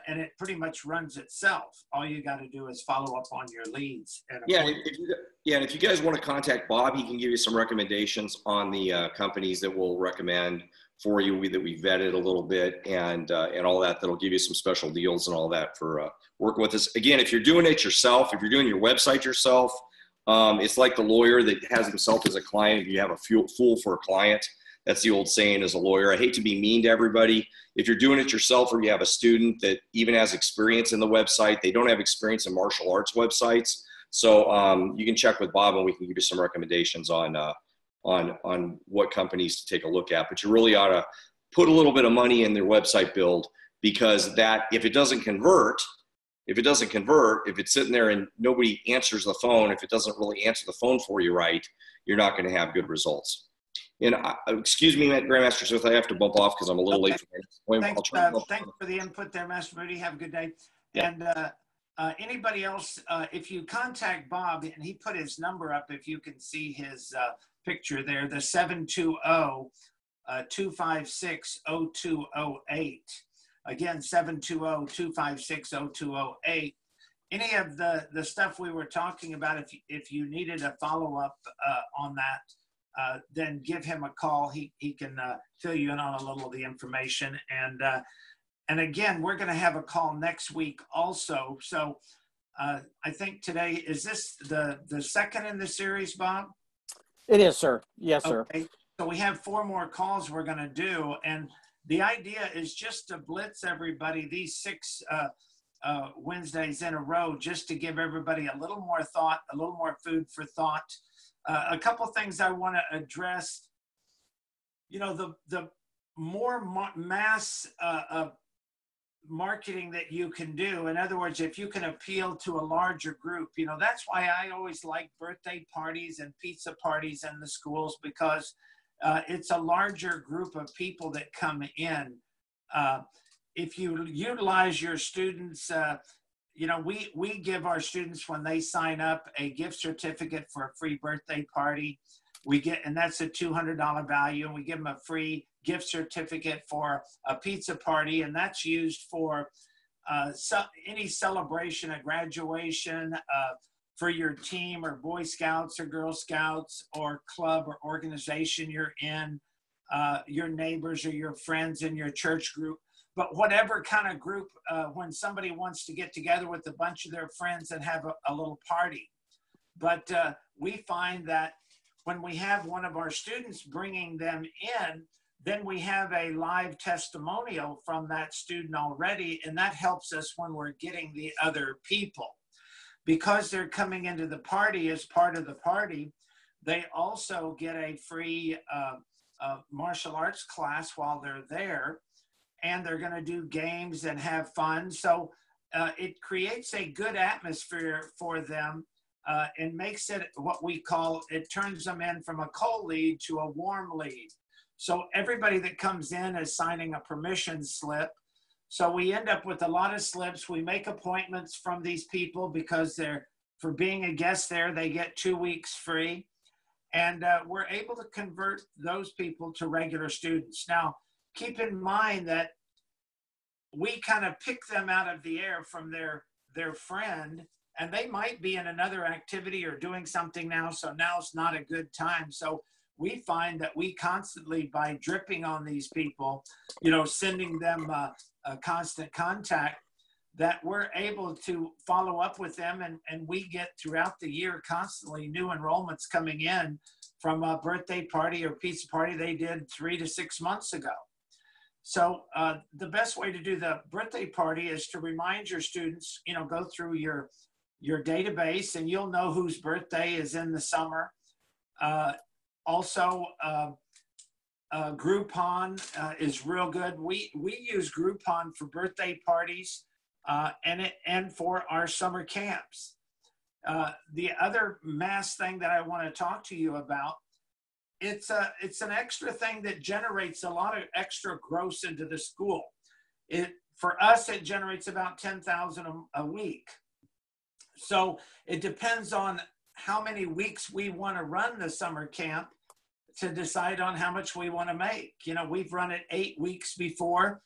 and it pretty much runs itself. All you got to do is follow up on your leads. And if you guys want to contact Bob, he can give you some recommendations on the companies that we'll recommend for you, that we vetted a little bit, and all that. That'll give you some special deals and all that for working with us. Again, if you're doing it yourself, if you're doing your website yourself, it's like the lawyer that has himself as a client. If you have a fool for a client, that's the old saying as a lawyer. I hate to be mean to everybody. If you're doing it yourself, or you have a student that even has experience in the website, they don't have experience in martial arts websites. So you can check with Bob, and we can give you some recommendations on what companies to take a look at. But you really ought to put a little bit of money in their website build, because that, if it doesn't convert, if it's sitting there and nobody answers the phone, if it doesn't really answer the phone for you right, you're not going to have good results. And excuse me, Grandmaster Smith, I have to bump off because I'm a little late for my appointment. Thanks for the input there, Master Moody. Have a good day. Yeah. And anybody else, if you contact Bob, and he put his number up, if you can see his picture there, the 720-256-0208. Again, 720-256-0208. Any of the stuff we were talking about, if you needed a follow-up on that, then give him a call. He can fill you in on a little of the information. And again, we're going to have a call next week also. So I think today, is this the second in the series, Bob? It is, sir. Yes, sir. Okay. So we have 4 more calls we're going to do. And the idea is just to blitz everybody these 6 Wednesdays in a row, just to give everybody a little more thought, a little more food for thought. A couple things I want to address. You know, the more mass marketing that you can do. In other words, if you can appeal to a larger group, you know, that's why I always like birthday parties and pizza parties in the schools, because it's a larger group of people that come in. If you utilize your students, you know, we give our students, when they sign up, a gift certificate for a free birthday party. And that's a $200 value, and we give them a free gift certificate for a pizza party, and that's used for any celebration, a graduation, for your team or Boy Scouts or Girl Scouts or club or organization you're in, your neighbors or your friends in your church group. But whatever kind of group, when somebody wants to get together with a bunch of their friends and have a little party. But we find that when we have one of our students bringing them in, then we have a live testimonial from that student already, and that helps us when we're getting the other people. Because they're coming into the party as part of the party, they also get a free martial arts class while they're there, and they're going to do games and have fun. So it creates a good atmosphere for them. And makes it what we call, it turns them in from a cold lead to a warm lead. So everybody that comes in is signing a permission slip. So we end up with a lot of slips. We make appointments from these people because for being a guest there, they get 2 weeks free. And we're able to convert those people to regular students. Now, keep in mind that we kind of pick them out of the air from their friend, and they might be in another activity or doing something now, so now's not a good time. So we find that we constantly, by dripping on these people, you know, sending them a constant contact, that we're able to follow up with them, and we get throughout the year constantly new enrollments coming in from a birthday party or pizza party they did 3 to 6 months ago. So the best way to do the birthday party is to remind your students, you know, go through your database, and you'll know whose birthday is in the summer. Also, Groupon is real good. We use Groupon for birthday parties and for our summer camps. The other mass thing that I want to talk to you about, it's an extra thing that generates a lot of extra gross into the school. For us, it generates about $10,000 a week. So it depends on how many weeks we want to run the summer camp to decide on how much we want to make. You know, we've run it 8 weeks before,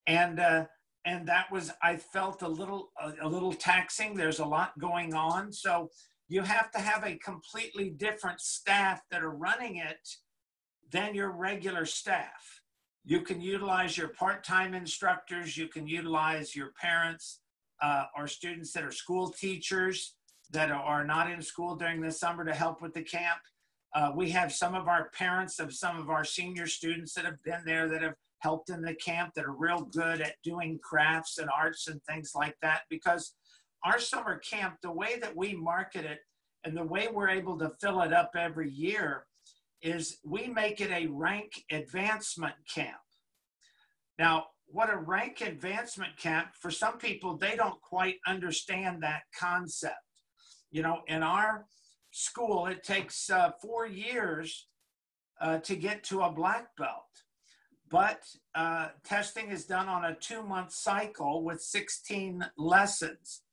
and that was, I felt a little taxing. There's a lot going on. So you have to have a completely different staff that are running it than your regular staff. You can utilize your part-time instructors. You can utilize your parents or students that are school teachers that are not in school during the summer to help with the camp. We have some of our parents of some of our senior students that have been there that have helped in the camp that are real good at doing crafts and arts and things like that, because our summer camp, the way that we market it and the way we're able to fill it up every year is we make it a rank advancement camp. Now, what a rank advancement camp, for some people, they don't quite understand that concept. You know, in our school, it takes 4 years to get to a black belt. But testing is done on a 2-month cycle with 16 lessons.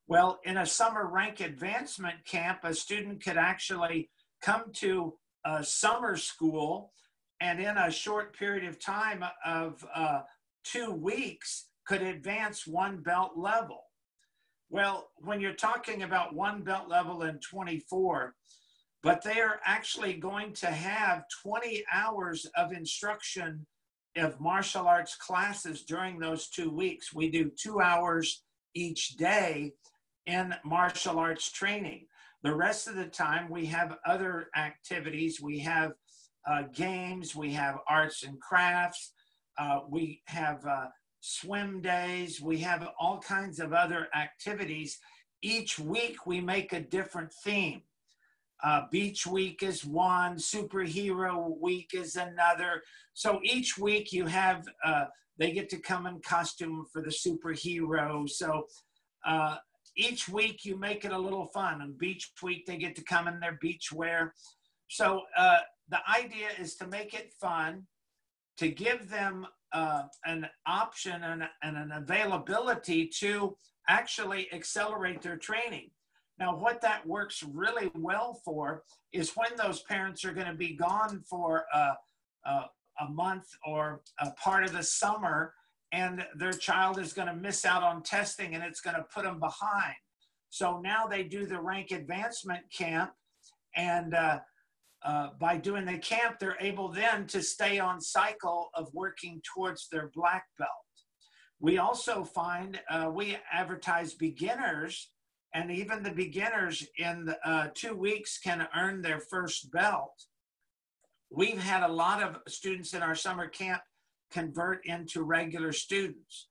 Well, in a summer rank advancement camp, a student could actually come to a summer school and in a short period of time of 2 weeks could advance 1 belt level. Well, when you're talking about 1 belt level in 24, but they are actually going to have 20 hours of instruction of martial arts classes during those 2 weeks. We do 2 hours each day in martial arts training. The rest of the time we have other activities. We have games. We have arts and crafts. We have swim days. We have all kinds of other activities. Each week we make a different theme. Beach week is one, superhero week is another. So each week you have, they get to come in costume for the superhero. So each week you make it a little fun. On beach week, they get to come in their beach wear. So the idea is to make it fun, to give them an option and an availability to actually accelerate their training. Now, what that works really well for is when those parents are going to be gone for a month or a part of the summer, and their child is going to miss out on testing and it's going to put them behind. So now they do the rank advancement camp, and by doing the camp, they're able then to stay on cycle of working towards their black belt. We also find we advertise beginners, and even the beginners in 2 weeks can earn their first belt. We've had a lot of students in our summer camp convert into regular students.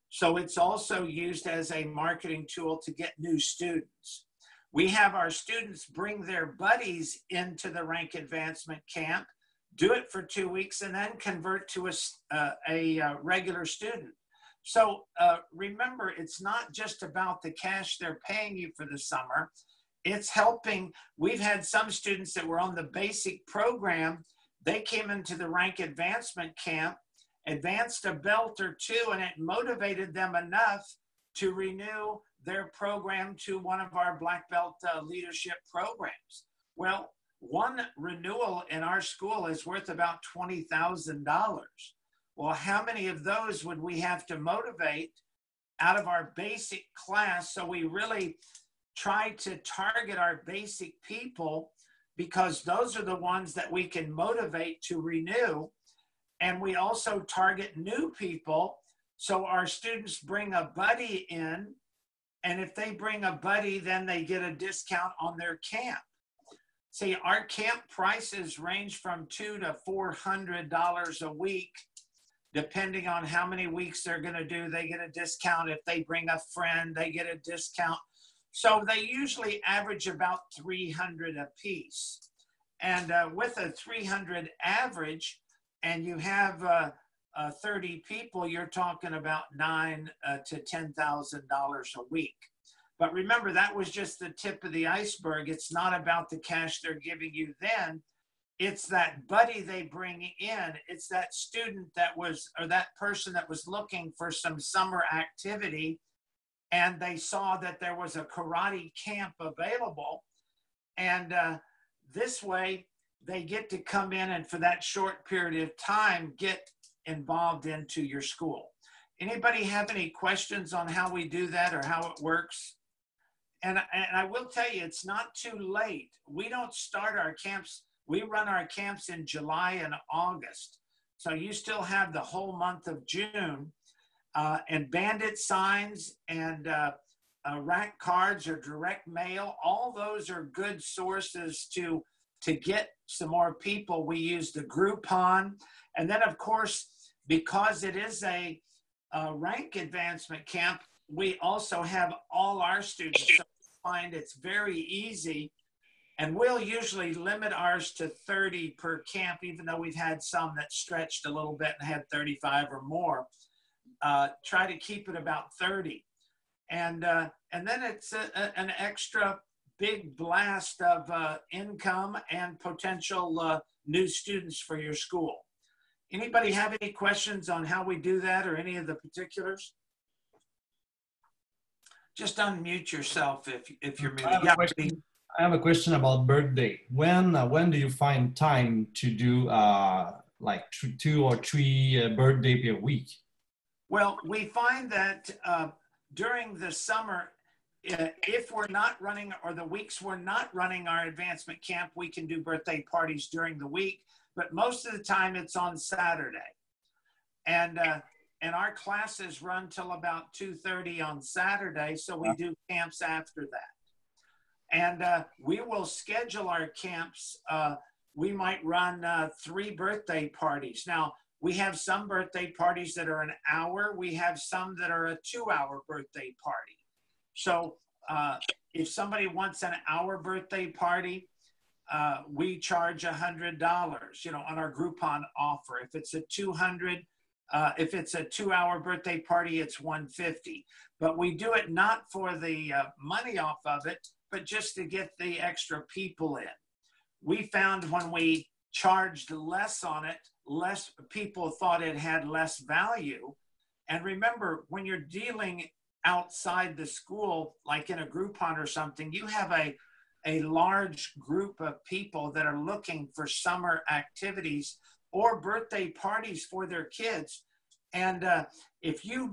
So it's also used as a marketing tool to get new students. We have our students bring their buddies into the rank advancement camp, do it for 2 weeks, and then convert to a regular student. So remember, it's not just about the cash they're paying you for the summer. It's helping. We've had some students that were on the basic program. They came into the rank advancement camp, advanced a belt or two, and it motivated them enough to renew their program to one of our black belt leadership programs. Well, one renewal in our school is worth about $20,000. Well, how many of those would we have to motivate out of our basic class? So we really try to target our basic people, because those are the ones that we can motivate to renew. And we also target new people. So our students bring a buddy in, and if they bring a buddy, then they get a discount on their camp. See, our camp prices range from $200 to $400 a week. Depending on how many weeks they're going to do, they get a discount. If they bring a friend, they get a discount. So they usually average about $300 a piece. And with a 300 average, and you have 30 people, you're talking about $9,000 to $10,000 a week. But remember, that was just the tip of the iceberg. It's not about the cash they're giving you then. It's that buddy they bring in. It's that student that was, or that person that was looking for some summer activity, and they saw that there was a karate camp available. And this way they get to come in and for that short period of time, get involved into your school. Anybody have any questions on how we do that or how it works? And I will tell you, it's not too late. We don't start our camps. We run our camps in July and August. So you still have the whole month of June. And bandit signs and rack cards or direct mail, all those are good sources to get some more people. We use the Groupon. And then, of course, because it is a rank advancement camp, we also have all our students. So we find it's very easy. And we'll usually limit ours to 30 per camp, even though we've had some that stretched a little bit and had 35 or more. Try to keep it about 30. And then it's an extra big blast of income and potential new students for your school. Anybody have any questions on how we do that or any of the particulars? Just unmute yourself if you're muted. I have a question about birthday. When do you find time to do like 2 or 3 birthday per week? Well, we find that during the summer, if we're not running, or the weeks we're not running our advancement camp, we can do birthday parties during the week, but most of the time it's on Saturday. And our classes run till about 2:30 on Saturday, so we do camps after that. And we will schedule our camps we might run 3 birthday parties. Now, we have some birthday parties that are an hour. We have some that are a 2-hour birthday party. So if somebody wants an hour birthday party, we charge $100, you know, on our Groupon offer. If it's a 200, if it's a 2-hour birthday party, it's $150. But we do it not for the money off of it, but just to get the extra people in. We found when we charged less on it, less people thought it had less value. And remember, when you're dealing outside the school, like in a Groupon or something, you have a large group of people that are looking for summer activities or birthday parties for their kids. And if you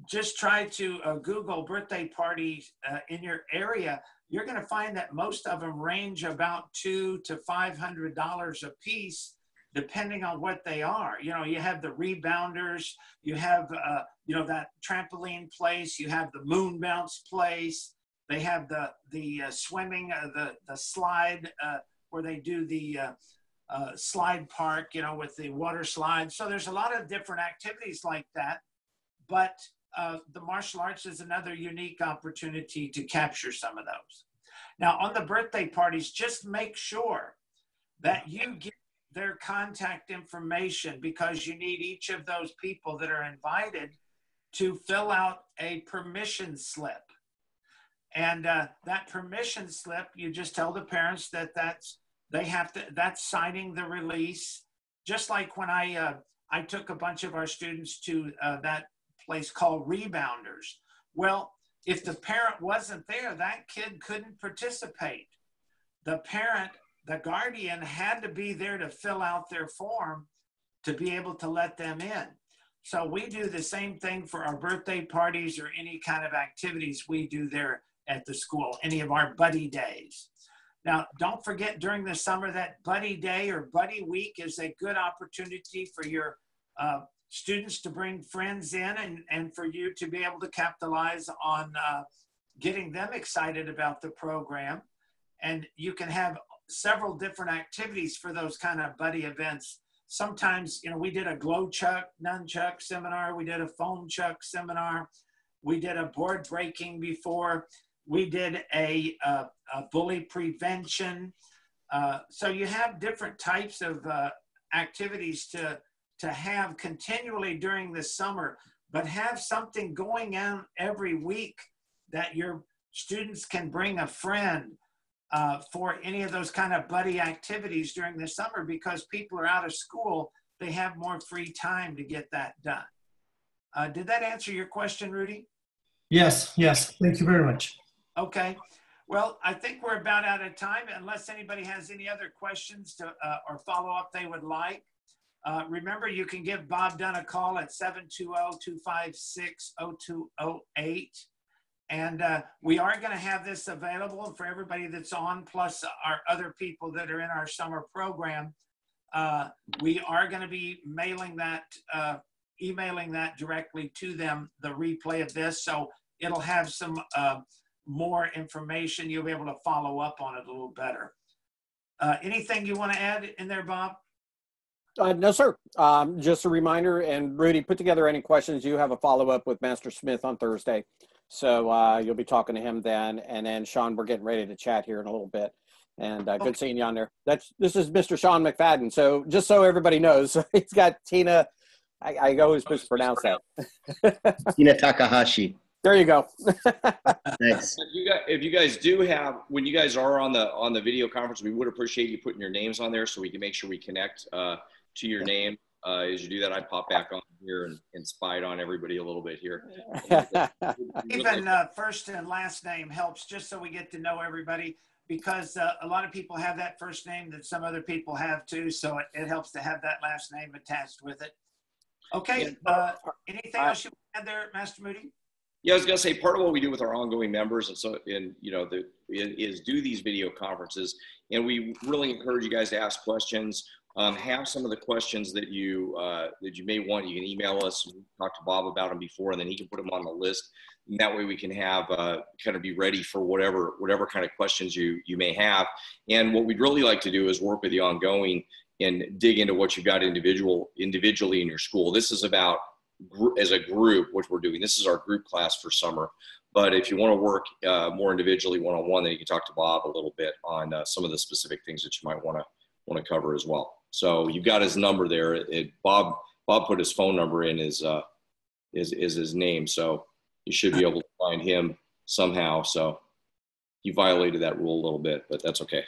just try to Google birthday parties in your area, you're going to find that most of them range about $200 to $500 a piece, depending on what they are. You know, you have the rebounders, you have, you know, that trampoline place, you have the moon bounce place, they have the swimming, the slide where they do the slide park, you know, with the water slide. So there's a lot of different activities like that, but the martial arts is another unique opportunity to capture some of those. Now, on the birthday parties, just make sure that you get their contact information, because you need each of those people that are invited to fill out a permission slip. And that permission slip, you just tell the parents that that's signing the release. Just like when I took a bunch of our students to that place called Rebounders. Well, if the parent wasn't there, that kid couldn't participate. The parent, the guardian, had to be there to fill out their form to be able to let them in. So we do the same thing for our birthday parties or any kind of activities we do there at the school, any of our buddy days. Now, don't forget during the summer that buddy day or buddy week is a good opportunity for your students to bring friends in and for you to be able to capitalize on getting them excited about the program. And you can have several different activities for those kind of buddy events. Sometimes, you know, we did a glow chuck, nunchuck seminar. We did a foam chuck seminar. We did a board breaking before. We did a bully prevention. So you have different types of activities to have continually during the summer, but have something going on every week that your students can bring a friend for any of those kind of buddy activities during the summer, because people are out of school, they have more free time to get that done. Did that answer your question, Rudy? Yes, yes. Thank you very much. Okay. Well, I think we're about out of time, unless anybody has any other questions to, or follow-up they would like. Remember, you can give Bob Dunn a call at 720-256-0208. And we are going to have this available for everybody that's on, plus our other people that are in our summer program. We are going to be mailing that, emailing that directly to them, the replay of this. So it'll have some more information. You'll be able to follow up on it a little better. Anything you want to add in there, Bob? No, sir. Just a reminder, and Rudy, put together any questions. You have a follow-up with Master Smith on Thursday. So you'll be talking to him then. And then, Sean, we're getting ready to chat here in a little bit. And good seeing you on there. This is Mr. Sean McFadden. So just so everybody knows, he's got Tina. I always mispronounce that. Tina Takahashi. There you go. Thanks. If you guys do have, when you guys are on the video conference, we would appreciate you putting your names on there so we can make sure we connect to your name. As you do that, I pop back on here and spy on everybody a little bit here. Even first and last name helps, just so we get to know everybody, because a lot of people have that first name that some other people have too. So it helps to have that last name attached with it. Okay. Anything else you want to add there, Master Moody? Yeah, I was going to say, part of what we do with our ongoing members is do these video conferences, and we really encourage you guys to ask questions. have some of the questions that you may want. You can email us, talk to Bob about them before, and then he can put them on the list. And that way we can have kind of be ready for whatever kind of questions you may have. And what we'd really like to do is work with you ongoing and dig into what you've got individually in your school. This is about as a group, what we're doing. This is our group class for summer. But if you want to work more individually, one-on-one, then you can talk to Bob a little bit on some of the specific things that you might want to cover as well. So you've got his number there. Bob put his phone number in is his name, so you should be able to find him somehow. So he violated that rule a little bit, but that's okay.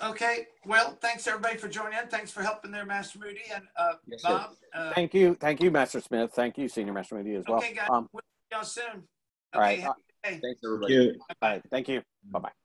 Okay. Well, thanks everybody for joining in. Thanks for helping there, Master Moody and Yes, Bob. Thank you, Master Smith. Thank you, Senior Master Moody, as well. Okay, guys. We'll see y'all soon. All right. Okay, Thanks, everybody. Thank you. All right. Thank you. Bye-bye.